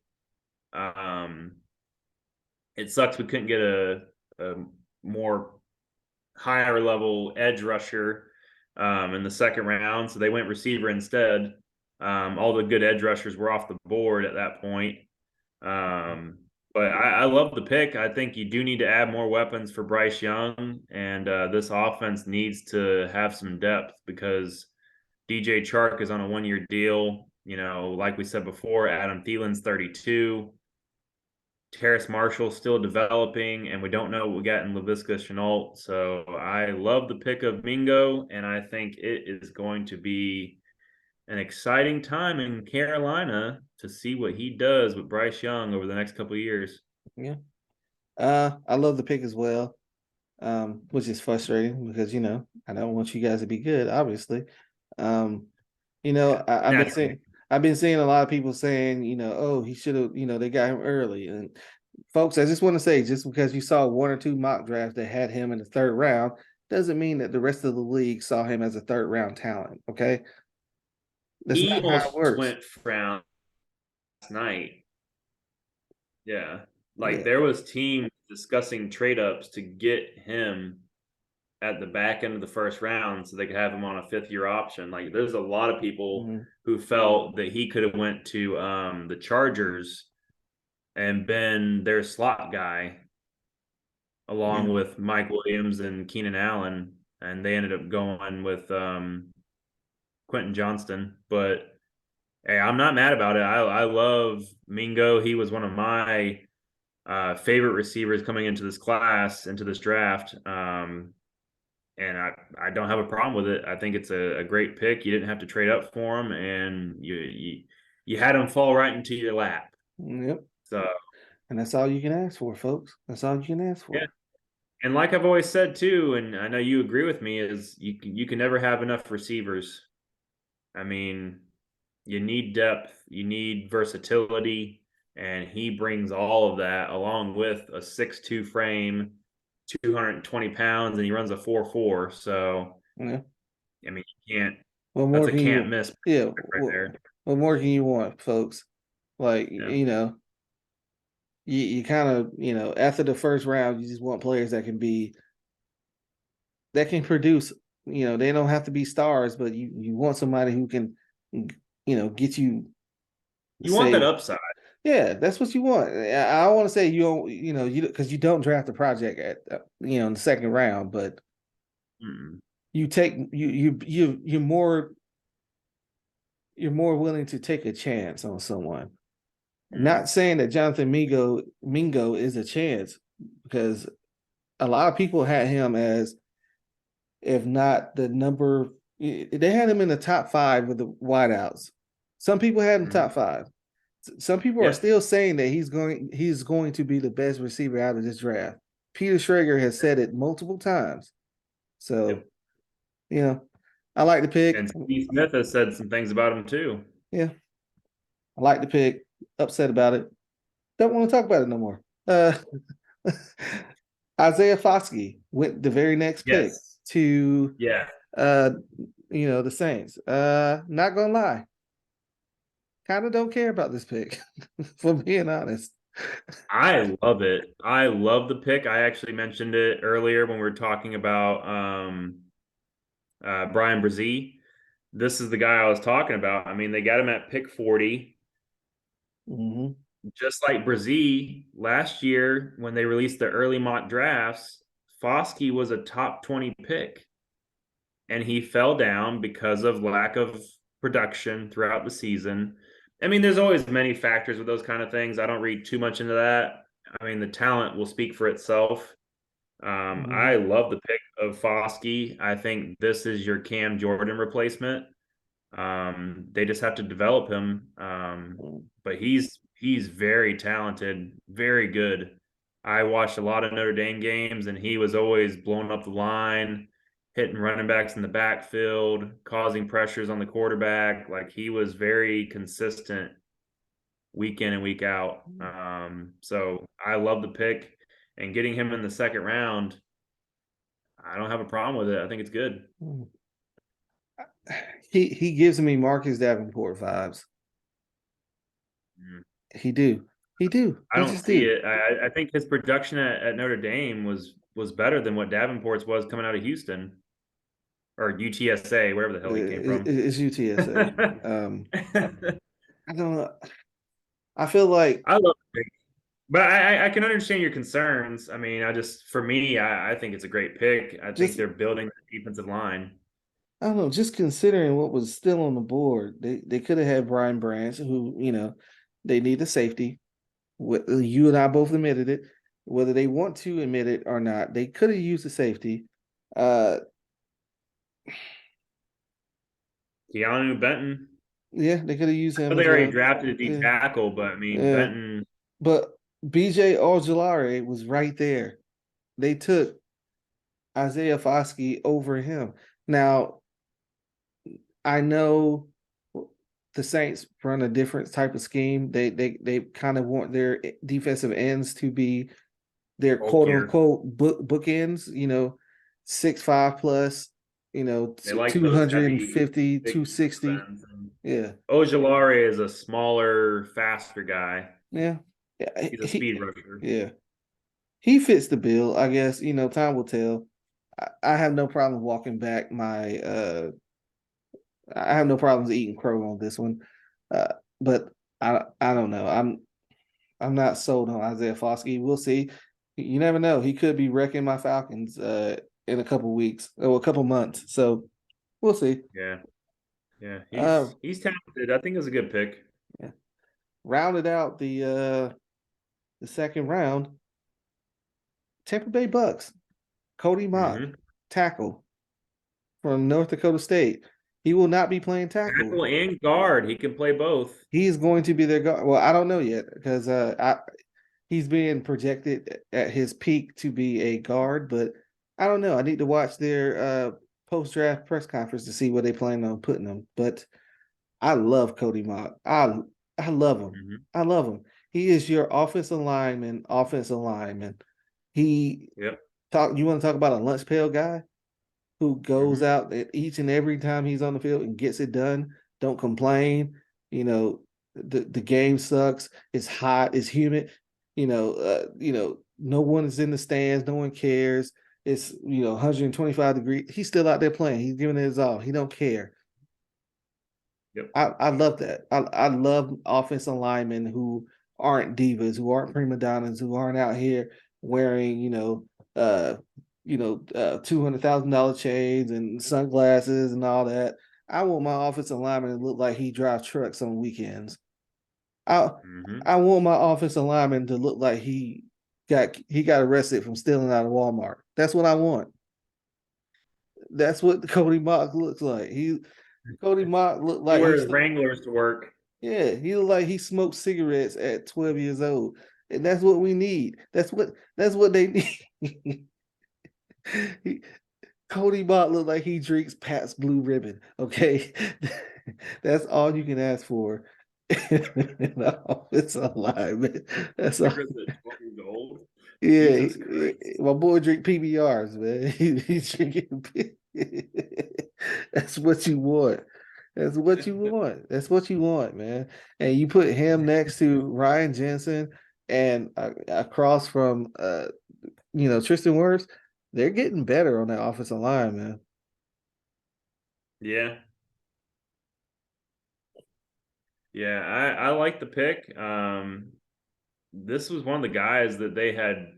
It sucks we couldn't get a more higher level edge rusher in the second round, so they went receiver instead. All the good edge rushers were off the board at that point. But I love the pick. I think you do need to add more weapons for Bryce Young, and this offense needs to have some depth because DJ Chark is on a 1-year deal. You know, like we said before, Adam Thielen's 32. Terrace Marshall still developing, and we don't know what we got in Laviska Shenault. So I love the pick of Mingo, and I think it is going to be an exciting time in Carolina to see what he does with Bryce Young over the next couple of years. Yeah. I love the pick as well, which is frustrating because, I don't want you guys to be good, obviously. I've been seeing a lot of people saying, oh, he should have, they got him early. And folks, I just want to say, just because you saw 1 or 2 mock drafts that had him in the 3rd round doesn't mean that the rest of the league saw him as a 3rd round talent. Okay. That's he not how it works. Went round last night. Yeah. There was teams discussing trade ups to get him at the back end of the 1st round so they could have him on a 5th-year option. There's a lot of people who felt that he could have went to the Chargers and been their slot guy along with Mike Williams and Keenan Allen, and they ended up going with Quentin Johnston. But hey, I'm not mad about it. I love Mingo. He was one of my favorite receivers coming into this class, into this draft. And I don't have a problem with it. I think it's a great pick. You didn't have to trade up for him, and you had him fall right into your lap. Yep. So, and that's all you can ask for, folks. That's all you can ask for. Yeah. And like I've always said too, and I know you agree with me, is you can never have enough receivers. I mean, you need depth, you need versatility, and he brings all of that along with a 6'2" frame, 220 pounds, and he runs a 4.4. So, yeah. I mean, you can't. What more can't miss. Yeah. Right there. What more can you want, folks? you kind of, after the first round, you just want players that can produce. They don't have to be stars, but you want somebody who can, get you, You want that say, upside. yeah, that's what you want. I don't want to say you don't, because you don't draft a project at, in the second round, but Mm. you take you're more willing to take a chance on someone. Mm. Not saying that Jonathan Mingo is a chance, because a lot of people had him as, if not the number, they had him in the top five with the wideouts. Some people had him Mm. top five. Some people are Yeah. still saying that he's going to be the best receiver out of this draft. Peter Schrager has said it multiple times. So, Yep. you know, I like the pick. And Steve Smith has said some things about him too. Yeah, I like the pick. Upset about it. Don't want to talk about it no more. Isaiah Foskey went the very next pick Yes. to Yeah. uh the Saints. Not gonna lie, kind of don't care about this pick, for being honest. I love it. I love the pick. I actually mentioned it earlier when we were talking about Brian Brzee. This is the guy I was talking about. I mean, they got him at pick 40. Mm-hmm. Just like Brzee last year when they released the early mock drafts, Foskey was a top 20 pick. And he fell down because of lack of production throughout the season. I mean, there's always many factors with those kind of things. I don't read too much into that. I mean, the talent will speak for itself. Mm-hmm. I love the pick of Foskey. I think this is your Cam Jordan replacement. They just have to develop him. But he's very talented, very good. I watched a lot of Notre Dame games, and he was always blowing up the line, hitting running backs in the backfield, causing pressures on the quarterback. Like he was very consistent week in and week out. So I love the pick, and getting him in the second round, I don't have a problem with it. I think it's good. He gives me Marcus Davenport vibes. Mm. He do. He do. I He don't just see do. it. I think his production at Notre Dame was better than what Davenport's was coming out of Houston or UTSA, wherever the hell he came from. It's UTSA. I don't know. I feel like I love the pick, but I can understand your concerns. I mean, for me, I think it's a great pick. I think just they're building the defensive line. I don't know, just considering what was still on the board, they could have had Brian Branch, who, they need a safety. You and I both admitted it. Whether they want to admit it or not, they could have used a safety. Uh, Keanu Benton. yeah, they could have used I him know they as already well. drafted a D Yeah, tackle, but I mean yeah. Benton. But BJ Ojulari was right there. They took Isaiah Foskey over him. Now, I know the Saints run a different type of scheme. They kind of want their defensive ends to be their quote Bulkier. unquote bookends, 6'5" plus, They like those heavy, 250, big 260. ends. And Yeah. Ojulari is a smaller, faster guy. Yeah. Yeah. He's a speed rusher. Yeah. He fits the bill, I guess. Time will tell. I have no problem walking back my I have no problems eating crow on this one. But I don't know. I'm not sold on Isaiah Foskey. We'll see. You never know. He could be wrecking my Falcons in a couple weeks or a couple months. So we'll see. Yeah, yeah, Uh, he's talented. I think it's a good pick. yeah. Rounded out the second round. Tampa Bay Bucks. Cody Mott, Mm-hmm. tackle from North Dakota State. He will not be playing tackle. Tackle and guard, he can play both. He is going to be their guard. Well, I don't know yet because he's being projected at his peak to be a guard, but I don't know. I need to watch their post draft press conference to see where they plan on putting him. But I love Cody Mott. I love him. Mm-hmm. I love him. He is your offensive lineman. Offensive lineman. He Yep. talk. You want to talk about a lunch pail guy who goes Mm-hmm. out each and every time he's on the field and gets it done. Don't complain. You know, the game sucks. It's hot. It's humid. No one is in the stands, no one cares. It's 125 degrees. He's still out there playing. He's giving it his all. He don't care. Yep. I love that. I love offensive linemen who aren't divas, who aren't prima donnas, who aren't out here wearing, $200,000 chains and sunglasses and all that. I want my offensive lineman to look like he drives trucks on weekends. I Mm-hmm. I want my offensive lineman to look like he got arrested from stealing out of Walmart. That's what I want. That's what Cody Mock looks like. Cody Mock looked He like wears Wranglers to work. he looked like he smoked cigarettes at 12 years old. And that's what we need. That's what they need. he, Cody Mock looked like he drinks Pat's Blue Ribbon. Okay. That's all you can ask for. It's a lie, man. That's all. Cigarettes at 12 years old. Yeah, Jesus Christ. my boy drink PBRs, man. He's drinking. That's what you want. That's what you want. That's what you want, man. And you put him next to Ryan Jensen and across from Tristan Wirfs, they're getting better on that offensive line, man. Yeah. Yeah, I like the pick. This was one of the guys that they had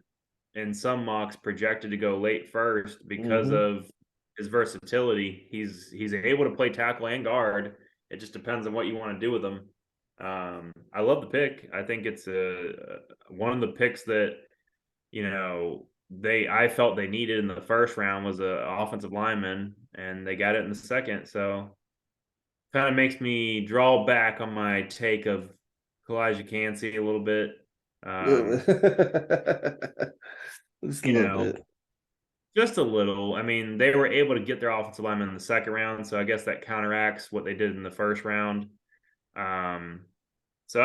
in some mocks projected to go late first because Mm-hmm. of his versatility. He's able to play tackle and guard. It just depends on what you want to do with him. I love the pick. I think it's one of the picks that I felt they needed in the first round was a offensive lineman, and they got it in the second. So kind of makes me draw back on my take of Kalijah Cansey a little bit. Just a You little know, bit. just a little. I mean, they were able to get their offensive lineman in the second round, so I guess that counteracts what they did in the first round. Um, so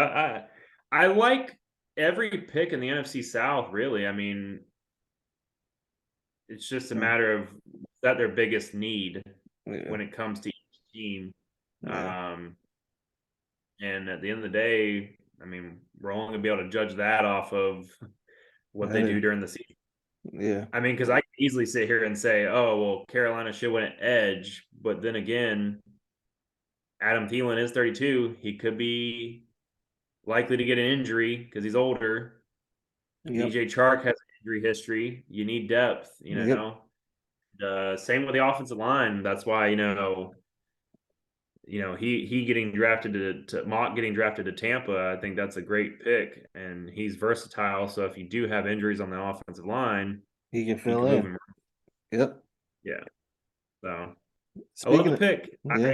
I like every pick in the NFC South. Really, I mean, it's just a Yeah, matter of that their biggest need yeah, when it comes to each team. yeah. Um, and at the end of the day, I mean, we're only gonna be able to judge that off of what they That do is, during the season. yeah. I mean, because I can easily sit here and say, "Oh, well, Carolina should win at edge," but then again, Adam Thielen is 32. He could be likely to get an injury because he's older. Yep. DJ Chark has an injury history. You need depth, Yep. Same with the offensive line. That's why he getting drafted to Mock getting drafted to Tampa. I think that's a great pick, and he's versatile. So if you do have injuries on the offensive line, He can you fill can move in. him. Yep. Yeah. So I love Speaking the of, pick. yeah,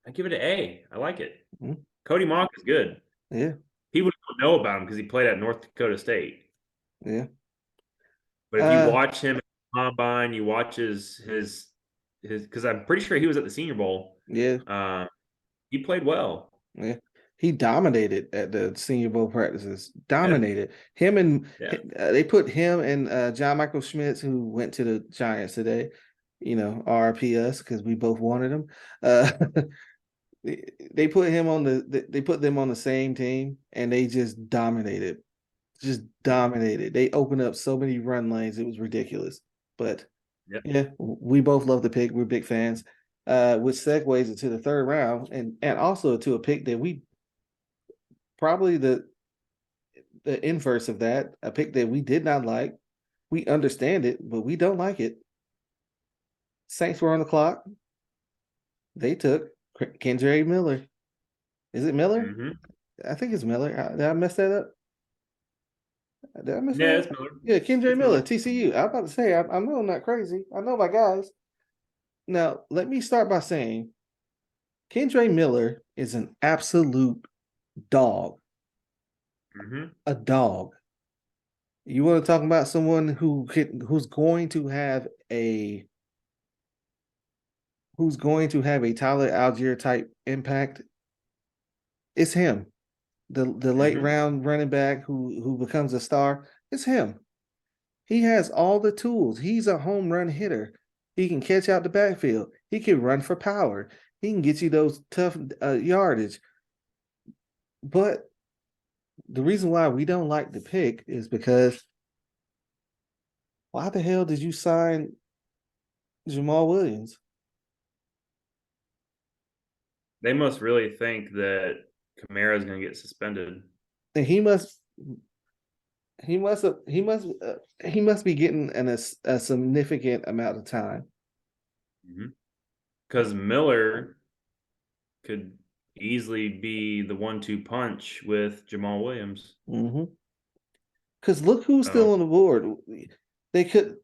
I give it an A. I like it. mm, Cody Mock is good. yeah, People don't know about him because he played at North Dakota State. yeah. But if you Uh, watch him at the combine, you watch his because I'm pretty sure he was at the Senior Bowl. yeah, Um, he played well. yeah. He dominated at the Senior Bowl practices. Yeah, Dominated him and yeah. they put him and John Michael Schmitz, who went to the Giants today. RIP us because we both wanted him. Uh, they put him on they put them on the same team and they just dominated. They opened up so many run lanes, it was ridiculous. But Yep. yeah, we both love the pick. We're big fans. Which segues into the third round and also to a pick that we probably the inverse of that, a pick that we did not like. We understand it, but we don't like it. Saints were on the clock. They took Kendre Miller. Is it Miller? Mm-hmm. I think it's Miller. Did I mess that up? Did I mess Yeah, that it's up? Miller. Yeah, Kendre It's Miller, Miller. TCU. I'm about to say, I know I'm not crazy. I know my guys. Now, let me start by saying Kendre Miller is an absolute dog. Mm-hmm. A dog. You want to talk about someone who's going to have a Tyler Algier type impact? It's him. The late Mm-hmm. round running back who becomes a star. It's him. He has all the tools. He's a home run hitter. He can catch out the backfield. He can run for power. He can get you those tough yardage. But the reason why we don't like the pick is because why the hell did you sign Jamal Williams? They must really think that Kamara is going to get suspended. And he must be getting a significant amount of time. Because Miller could easily be the 1-2 punch with Jamal Williams. Because look who's still on the board. They could.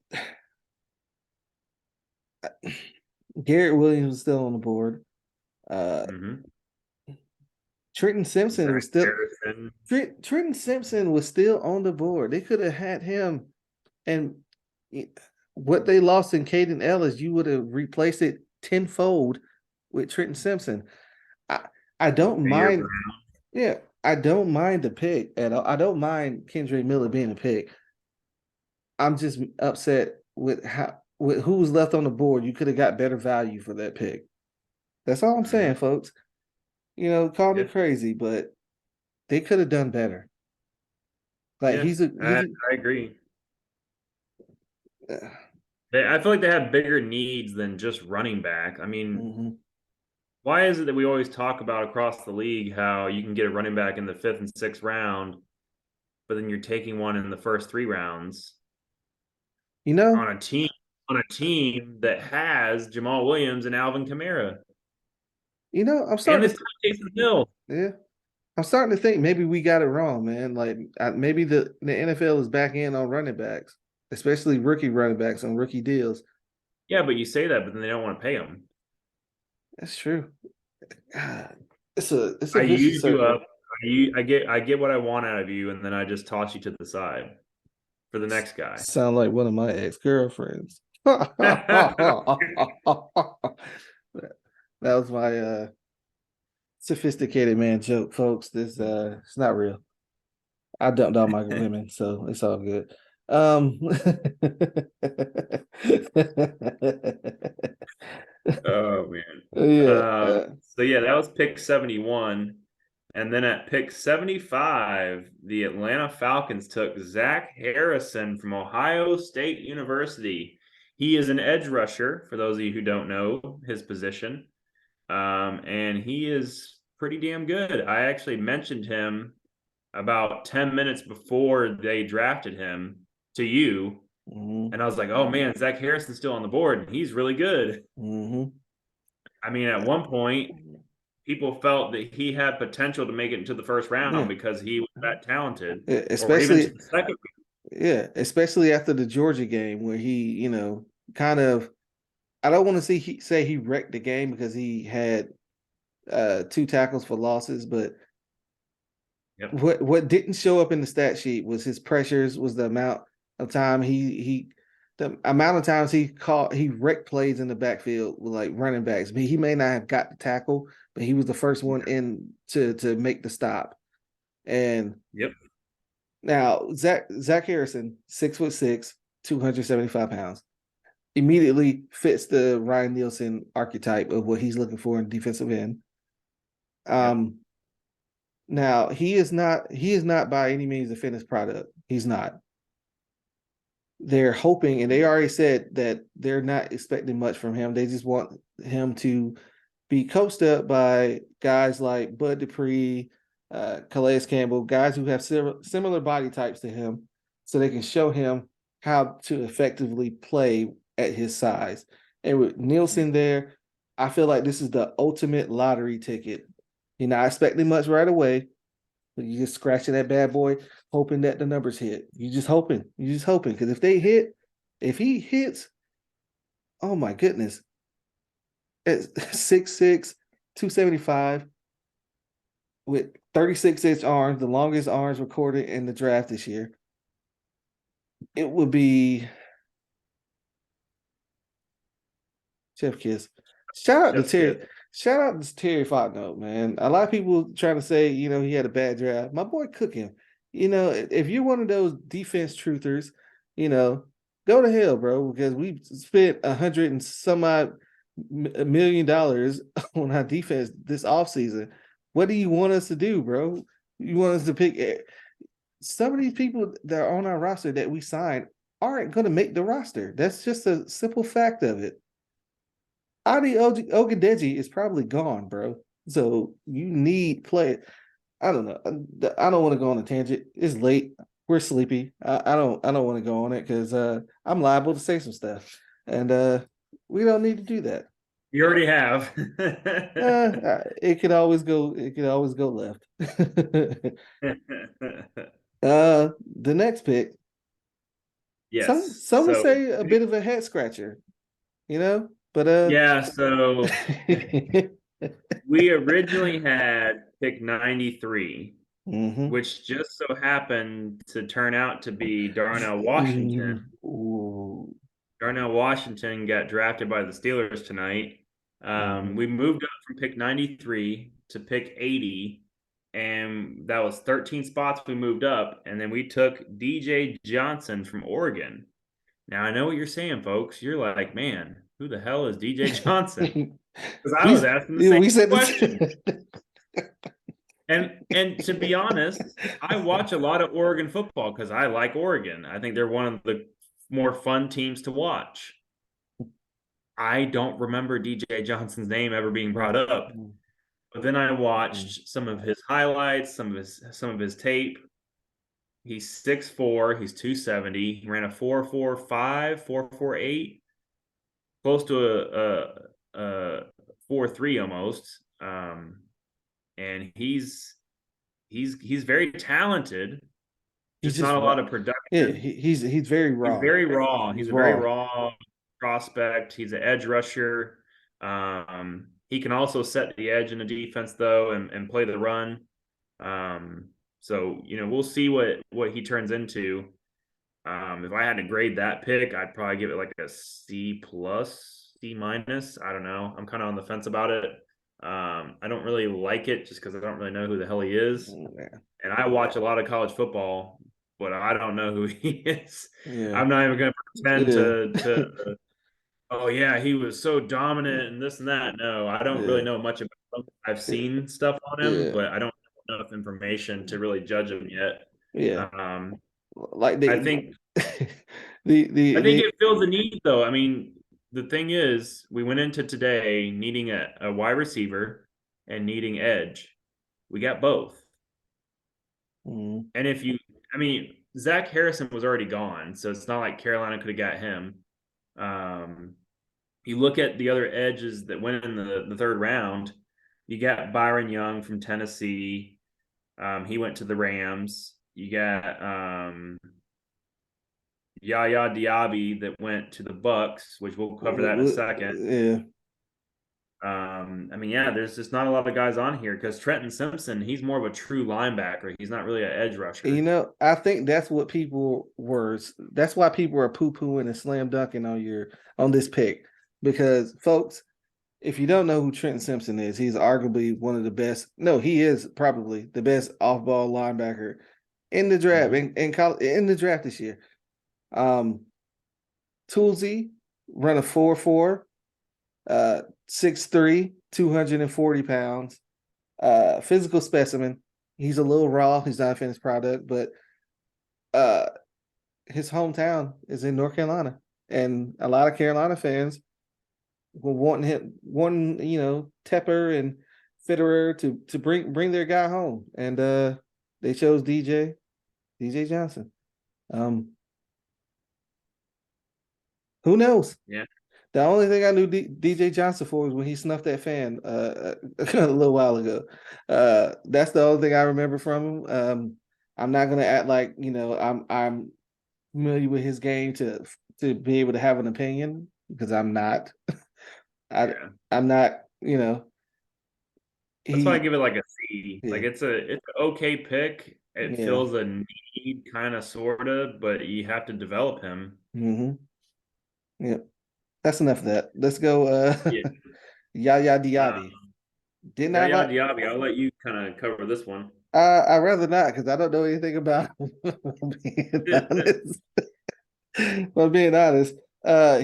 Garrett Williams is still on the board. Trenton Simpson was still. Trenton Simpson was still on the board. They could have had him, and what they lost in Caden Ellis, you would have replaced it tenfold with Trenton Simpson. I don't mind. Yeah, I don't mind the pick at all. I don't mind Kendre Miller being a pick. I'm just upset with who was left on the board. You could have got better value for that pick. That's all I'm saying, folks. Call me crazy, but they could have done better. Like I agree. I feel like they have bigger needs than just running back. I mean, why is it that we always talk about across the league how you can get a running back in the 5th and 6th round, but then you're taking one in the first 3 rounds? On a team that has Jamal Williams and Alvin Kamara. I'm starting to Taysom Hill. Yeah. I'm starting to think maybe we got it wrong, man. Like maybe the NFL is back in on running backs, especially rookie running backs on rookie deals. Yeah, but you say that, but then they don't want to pay them. That's true. God, it's a I use you up. I get what I want out of you, and then I just toss you to the side for the next guy. Sound like one of my ex-girlfriends. That was my sophisticated man joke, folks. This it's not real. I dumped all my women, so it's all good. Oh man. Yeah. So yeah, that was pick 71. And then at pick 75, the Atlanta Falcons took Zach Harrison from Ohio State University. He is an edge rusher, for those of you who don't know his position. And he is pretty damn good. I actually mentioned him about 10 minutes before they drafted him to you. And I was like, oh man, Zach Harrison's still on the board. He's really good. I mean, at one point, people felt that he had potential to make it into the first round because he was that talented. Especially the second. Yeah, especially after the Georgia game where he, kind of, I don't want to say he wrecked the game because he had 2 tackles for losses, but what didn't show up in the stat sheet was his pressures, was the amount of time the amount of times he wrecked plays in the backfield with like running backs. I mean, he may not have got the tackle, but he was the first one in to make the stop. And now Zach Harrison, 6'6", 275 pounds, immediately fits the Ryan Nielsen archetype of what he's looking for in defensive end. Now he is not by any means a finished product. He's not. They're hoping, and they already said that they're not expecting much from him. They just want him to be coached up by guys like Bud Dupree, Calais Campbell, guys who have similar body types to him, so they can show him how to effectively play at his size. And with Nielsen there, I feel like this is the ultimate lottery ticket. You're not expecting much right away, but you're just scratching that bad boy, hoping that the numbers hit. You're just hoping. Because if he hits, oh my goodness, at 6'6", 275, with 36-inch arms, the longest arms recorded in the draft this year, it would be chef kiss. Shout out to Terry Fontenot, man. A lot of people trying to say, he had a bad draft. My boy cooking. If you're one of those defense truthers, go to hell, bro, because we spent $100 and some odd $1 million on our defense this offseason. What do you want us to do, bro? You want us to pick some of these people that are on our roster that we signed aren't going to make the roster. That's just a simple fact of it. Adi Ogadeji is probably gone, bro. So you need play. I don't know. I don't want to go on a tangent. It's late. We're sleepy. I don't want to go on it because I'm liable to say some stuff, and we don't need to do that. You already have. It could always go. It could always go left. The next pick. Yes. Some would So say a bit of a head scratcher, but yeah, so we originally had pick 93, mhm. which just so happened to turn out to be Darnell Washington. Ooh. Darnell Washington got drafted by the Steelers tonight. Mhm. We moved up from pick 93 to pick 80, and that was 13 spots we moved up. And then we took DJ Johnson from Oregon. Now, I know what you're saying, folks. You're like, man, who the hell is DJ Johnson? Because I was asking the same we said question. this. And to be honest, I watch a lot of Oregon football because I like Oregon. I think they're one of the more fun teams to watch. I don't remember DJ Johnson's name ever being brought up. But then I watched some of his highlights, some of his tape. He's 6'4", he's 270. He ran a 4.45, 4.48, close to a 4.3 almost. And he's very talented, He's just just not a raw. lot of Yeah, production. he's very He's raw. very raw. He's He's a very raw. raw prospect. He's an edge rusher. He can also set the edge in the defense though, and play the run. So we'll see what he turns into. If I had to grade that pick, I'd probably give it like a C plus, C minus. I don't know. I'm kind of on the fence about it. I don't really like it just because I don't really know who the hell he is. Yeah. And I watch a lot of college football, but I don't know who he is. Yeah. I'm not even going to pretend Yeah. to oh yeah, he was so dominant and this and that. No, I don't really Yeah. know much about him. I've seen stuff on him, Yeah. but I don't have enough information to really judge him yet. Yeah. Um, Like I they think I think the it fills a need though. I mean, the thing is, we went into today needing a wide receiver and needing edge. We got both. mm, And I mean, Zach Harrison was already gone, so it's not like Carolina could have got him. Um, you look at the other edges that went in the third round. You got Byron Young from Tennessee. He went to the Rams. You got Yaya Diaby that went to the Bucks, which we'll cover that in a second. yeah. I mean, yeah, there's just not a lot of guys on here because Trenton Simpson, he's more of a true linebacker. He's not really an edge rusher. I think that's what that's why people are poo-pooing and slam dunking on this pick. Because folks, if you don't know who Trenton Simpson is, he's arguably one of the best. No, he is probably the best off-ball linebacker in the draft, in the draft this year. Toolsy run a 4.4, 6'3", 240 pounds. Physical specimen. He's a little raw. He's not a finished product, but his hometown is in North Carolina, and a lot of Carolina fans were wanting Tepper and Fitterer to bring their guy home, and they chose DJ Johnson. Who knows? Yeah. The only thing I knew DJ Johnson for was when he snuffed that fan a little while ago. That's the only thing I remember from him. I'm not gonna act like I'm familiar with his game to be able to have an opinion because I'm not. I'm not. That's why I He give it like a C. yeah Like it's an okay pick. It yeah. fills a need kind of sorta, but you have to develop him. Mm-hmm. Yeah. That's enough of that. Let's go. Yeah. Yaya Uh, Diaby. Did not Yaya like. Diaby, I'll let you kind of cover this one. I'd rather not because I don't know anything about him. Being honest. But being honest,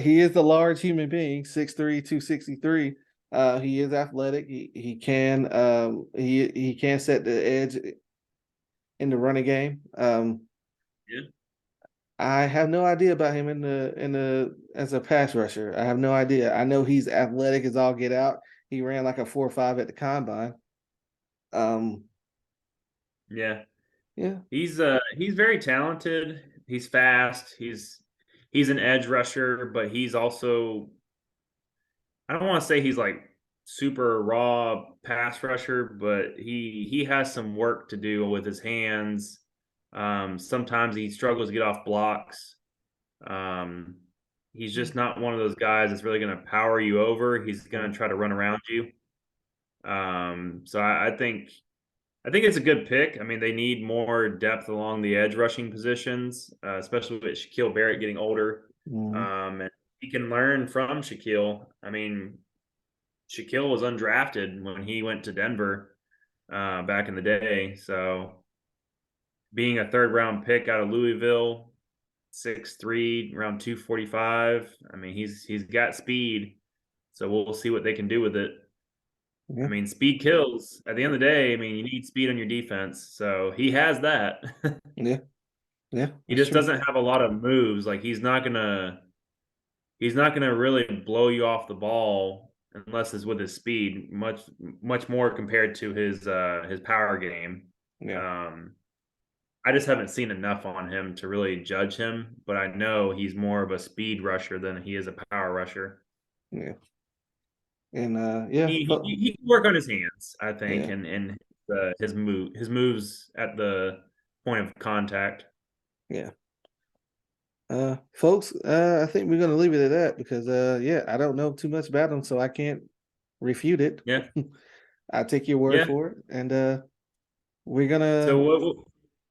he is a large human being, 6'3", 263. He is athletic. He can he can set the edge in the running game. Yeah. I have no idea about him in the as a pass rusher. I have no idea. I know he's athletic as all get out. He ran like a 4.5 at the combine. Um, Yeah. yeah, He's very talented. He's fast. He's an edge rusher, but he's also, I don't want to say he's like super raw pass rusher, but he has some work to do with his hands. Sometimes he struggles to get off blocks. Um, he's just not one of those guys that's really going to power you over. He's going to try to run around you. So I think it's a good pick. I mean, they need more depth along the edge rushing positions, especially with Shaquille Barrett getting older. mm-hmm. And he can learn from Shaquille. I mean, Shaquille was undrafted when he went to Denver back in the day. So being a third round pick out of Louisville, 6'3", around 245. I mean, he's got speed. So we'll see what they can do with it. I Yeah, mean, speed kills. At the end of the day, I mean, you need speed on your defense. So he has that. yeah, yeah. He That's just true. doesn't have a lot of moves. Like he's not gonna really blow you off the ball unless it's with his speed, much more compared to his power game. Yeah, Um, I just haven't seen enough on him to really judge him, but I know he's more of a speed rusher than he is a power rusher. yeah, and yeah, He can work on his hands, I think, yeah. and his moves at the point of contact. Yeah. Folks, I think we're gonna leave it at that because yeah, I don't know too much about him, so I can't refute it. Yeah, I take your word yeah. for it, and we're So gonna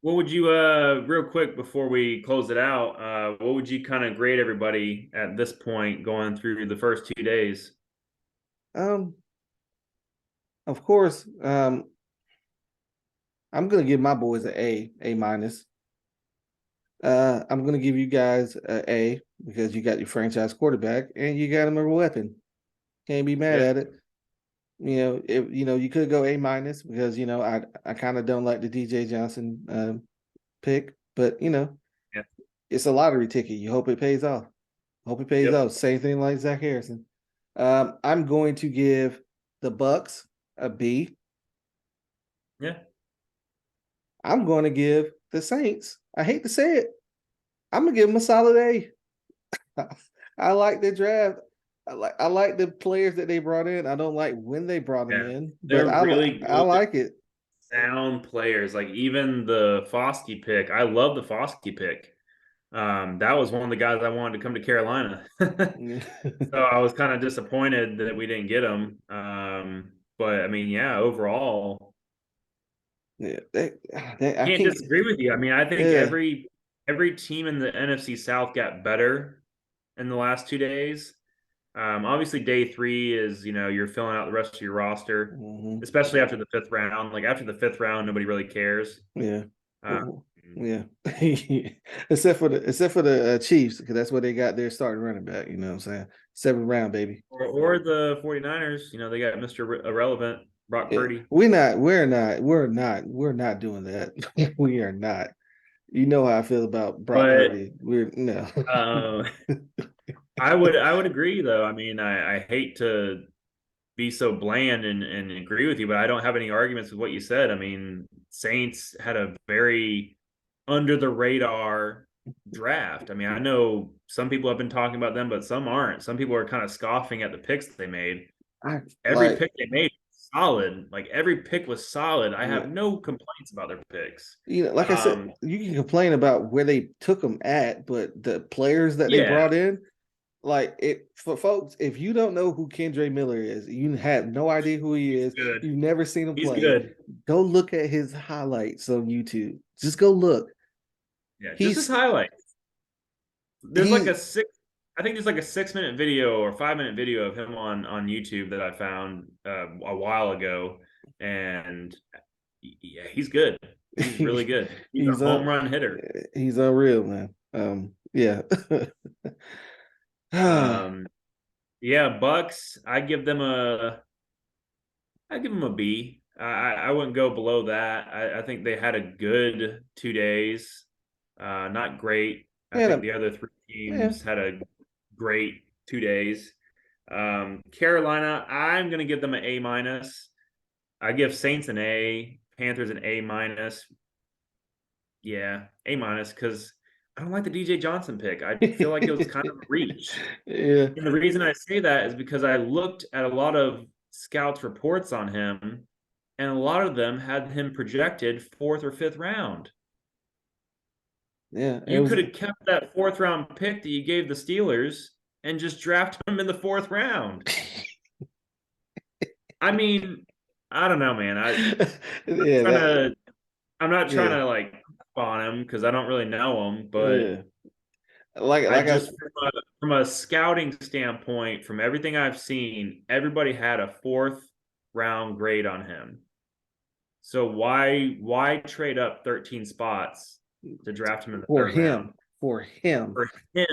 what would you real quick before we close it out? What would you kind of grade everybody at this point going through the first 2 days? um of course I'm gonna give my boys an A minus. I'm gonna give you guys a because you got your franchise quarterback and you got him a weapon. Can't be mad Yeah, at it. If you could go A minus because I kind of don't like the DJ Johnson pick, but yeah, it's a lottery ticket. You hope it pays off. Hope it pays yep, off. Same thing like Zach Harrison. I'm going to give the Bucks a B. yeah, I'm going to give the Saints. I hate to say it. I'm gonna give them a solid A. I like the draft. I like the players that they brought in. I don't like when they brought them yeah. in, but They're I really I good, like it. sound players. Like even the Foskey pick, I love the Foskey pick. That was one of the guys I wanted to come to Carolina. So I was kind of disappointed that we didn't get him. But I mean, yeah, overall, Yeah, I can't can't. disagree with you. I mean, I think Yeah. every team in the NFC South got better in the last 2 days. Obviously, day three is you're filling out the rest of your roster, Mhm. especially after the fifth round. Like after the fifth round, nobody really cares. Yeah. Uh, Oh, yeah. except for the Chiefs, because that's where they got their starting running back. You know what I'm saying? 7th round, baby. or the 49ers, they got Mr. Irrelevant, Brock Yeah. Purdy. We're not doing that. We are not. You know how I feel about Brock But Purdy. We're no. uh, I would agree though. I mean, I hate to be so bland and agree with you, but I don't have any arguments with what you said. I mean, Saints had a very under the radar draft. I mean, I know some people have been talking about them, but some aren't. Some people are kind of scoffing at the picks they made. I Every like pick they made was solid. Like every pick was solid. I yeah. have no complaints about their picks. Like I said, Um, you can complain about where they took them at, but the players that they yeah, brought in, like it for folks, if you don't know who Kendre Miller is, you have no idea who he he's is, good. you've never seen him He's play, good. go look at his highlights on YouTube. Just go look. Yeah, just his He's highlights. There's like he's a six. I think there's like a 6 minute video or 5 minute video of him on YouTube that I found a while ago, and yeah, he's good. He's really good. He's a he's home run hitter. he's unreal, man. Yeah. Um, Yeah, Bucks. I give them a B. I wouldn't go below that. I think they had a good 2 days. Not great. I Yeah, think the other three yeah, teams had a great 2 days. Carolina, I'm gonna give them an A minus. I give Saints an A, Panthers an A minus. Yeah, A minus because I don't like the DJ Johnson pick. I feel like it was kind of a reach. yeah, And the reason I say that is because I looked at a lot of scouts' reports on him, and a lot of them had him projected fourth or fifth round. yeah. It You was could have kept that fourth round pick that you gave the Steelers and just drafted him in the fourth round. I mean, I don't know, man. yeah, Trying that to, I'm not trying yeah, to like on him because I don't really know him, but yeah. Like I like I just from a scouting standpoint, from everything I've seen, everybody had a fourth round grade on him. So why trade up 13 spots to draft him in the third round for him. for him?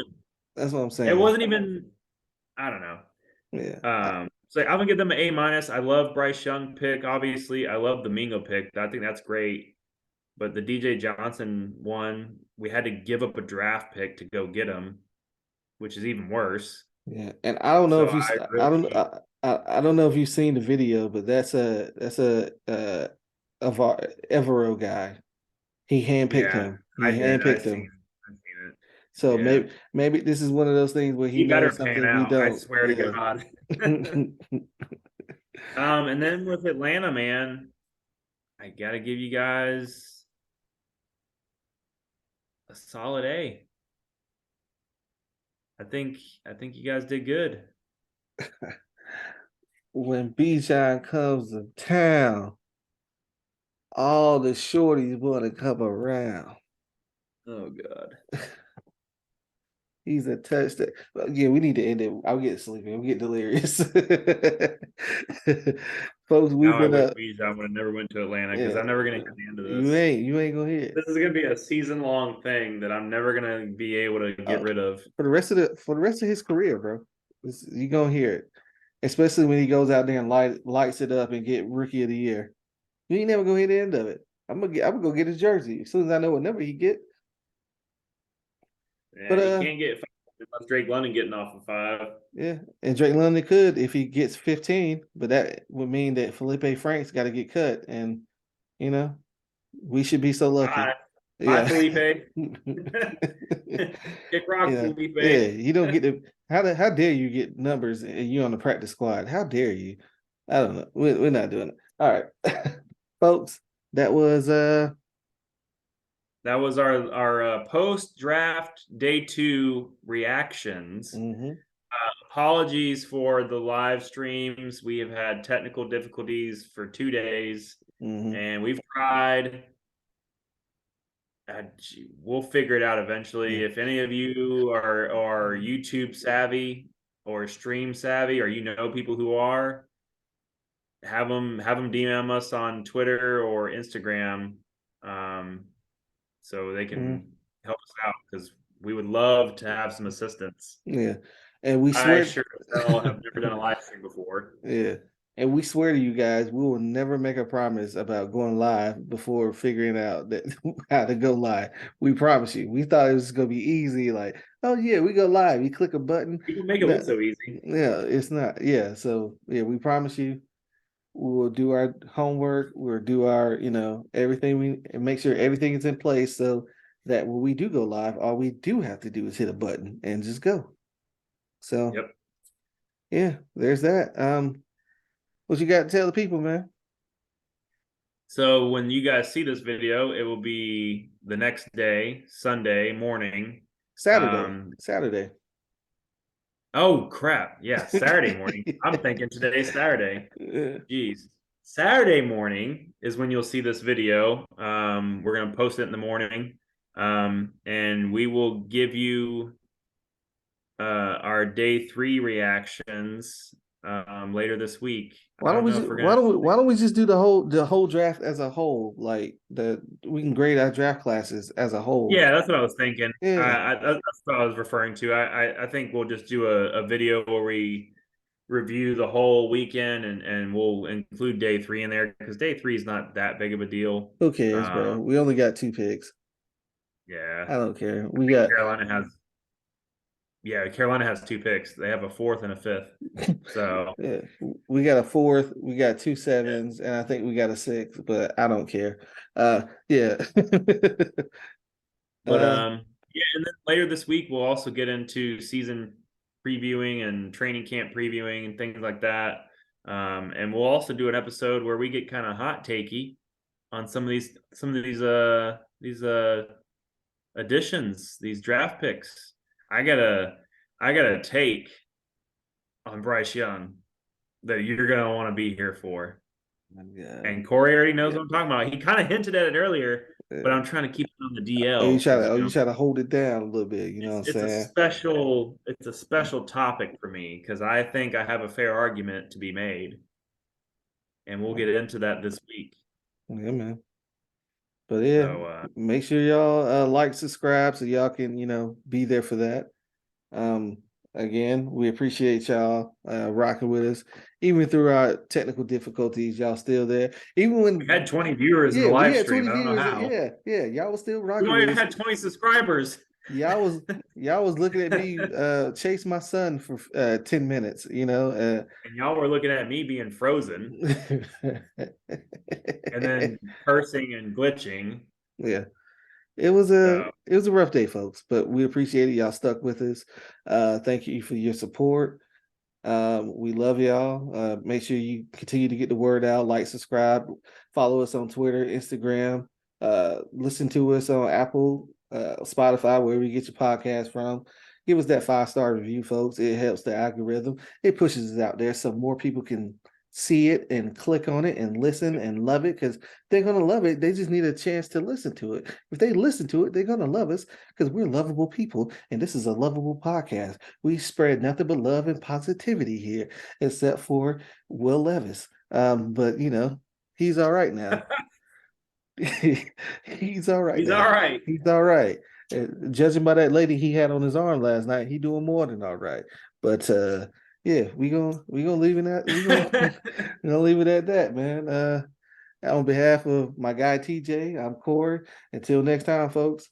That's what I'm It saying. wasn't even I don't know. Yeah. So I'm gonna give them an A minus. I love Bryce Young pick, obviously. I love the Mingo pick. I think that's great. But the DJ Johnson one, we had to give up a draft pick to go get him, which is even worse. Yeah, and I don't know So if you, I I don't, really, I don't know if you've seen the video, but that's a Evero guy. He handpicked yeah, him. I He did. handpicked him. I've seen it. So Yeah. maybe this is one of those things where he He better knows pan something we out. I don't. swear to Yeah. God. And then with Atlanta, man, I gotta give you guys a solid A. I think you guys did good. When Bijan comes to town, all the shorties want to come around. Oh God. He's a touchdown. Yeah, we need to end it. I'll get sleepy. I'm getting delirious. Folks, we've Now I been wish up. Bijan would have never went to Atlanta because Yeah, I'm never gonna hear the end of this. you ain't gonna hear it. This is gonna be a season long thing that I'm never gonna be able to get Uh, rid of. for the rest of his career, bro. You gonna hear it. Especially when he goes out there and lights it up and get rookie of the year. You ain't never gonna hear the end of it. I'm gonna go get his jersey as soon as I know what number he get. But Yeah, you can't get five unless Drake London getting off of five. yeah, and Drake London could if he gets 15, but that would mean that Felipe Franks got to get cut, and you know we should be so lucky. Bye. Bye, Yeah, Felipe. Kick rock, yeah, Felipe. yeah. You don't get to how dare you get numbers and you on the practice squad? How dare you? I don't know. We're not doing it. All right, folks. That was That was our post draft day 2 reactions. mm-hmm, Apologies for the live streams. We have had technical difficulties for 2 days, mm-hmm, and we've tried. We'll figure it out eventually. yeah. If any of you are YouTube savvy or stream savvy, or you know people who are, have them DM us on Twitter or Instagram, um, so they Mm-hmm. can help us out because we would love to have some assistance. Yeah, and we I swear, sure as hell have never done a live stream before. yeah, and we swear to you guys, we will never make a promise about going live before figuring out that how to go live. We promise you. We thought it was gonna be easy, like, oh yeah, we go live. You click a button. People make it No, look so easy. yeah, it's not. Yeah, so yeah, we promise you. We will do our homework. We'll do our, everything we and make sure everything is in place so that when we do go live, all we do have to do is hit a button and just go. So Yep. yeah, there's that. What you got to tell the people, man? So when you guys see this video, it will be the next day, Sunday morning. Saturday. Um, Saturday. oh crap. Yeah, Saturday morning. I'm thinking today's Saturday. Yeah. Jeez. Saturday morning is when you'll see this video. We're gonna post it in the morning. And we will give you our day 3 reactions later this week. I don't know if we're gonna Why don't we just do the whole draft as a whole? Like we can grade our draft classes as a whole. Yeah, that's what I was thinking. Yeah. That's what I was referring to. I think we'll just do a video where we review the whole weekend, and we'll include day 3 in there because day 3 is not that big of a deal. Who cares, bro? We only got 2 picks. Yeah, I don't care. We got Carolina has Carolina has 2 picks. They have a fourth and a fifth. So yeah, we got a fourth, we got two yeah. sevens, and I think we got a sixth, but I don't care. Yeah. But uh yeah, and then later this week we'll also get into season previewing and training camp previewing and things like that. And we'll also do an episode where we get kind of hot takey on some of these additions, these draft picks. I got a take on Bryce Young that you're gonna want to be here for. yeah. And Cory already knows Yeah. what I'm talking about. He kind of hinted at it earlier, but I'm trying to keep it on the DL because You try to hold it down a little bit, you know what I'm it's a saying? special topic for me because I think I have a fair argument to be made, and we'll get into that this week. Yeah, man. But yeah, So make sure y'all like, subscribe so y'all can, be there for that. Um, Again, we appreciate y'all rocking with us. Even through our technical difficulties, y'all still there. Even we when had 20 viewers in the yeah, we live had stream. 20 I don't know viewers. how. Yeah, y'all was still We rocking only with us. had 20 subscribers. Y'all was y'all was looking at me chase my son for 10 minutes, And y'all were looking at me being frozen and then cursing and glitching. Yeah. It So was a rough day, folks, but we appreciate it. Y'all stuck with us. Thank you for your support. We love y'all. Make sure you continue to get the word out, like, subscribe, follow us on Twitter, Instagram, listen to us on Apple, Spotify, wherever you get your podcast from. Give us that 5-star review, folks. It helps the algorithm. It pushes us out there so more people can see it and click on it and listen and love it because they're going to love it. They just need a chance to listen to it. If they listen to it, they're going to love us because we're lovable people and this is a lovable podcast. We spread nothing but love and positivity here, except for Will Levis. But he's all right now. He's all right he's all now. right. He's all right. Judging by that lady he had on his arm last night, he doing more than all right. But yeah, we gonna leave it at we gonna leave it at that, man. On behalf of my guy TJ, I'm Cory. Until next time, folks.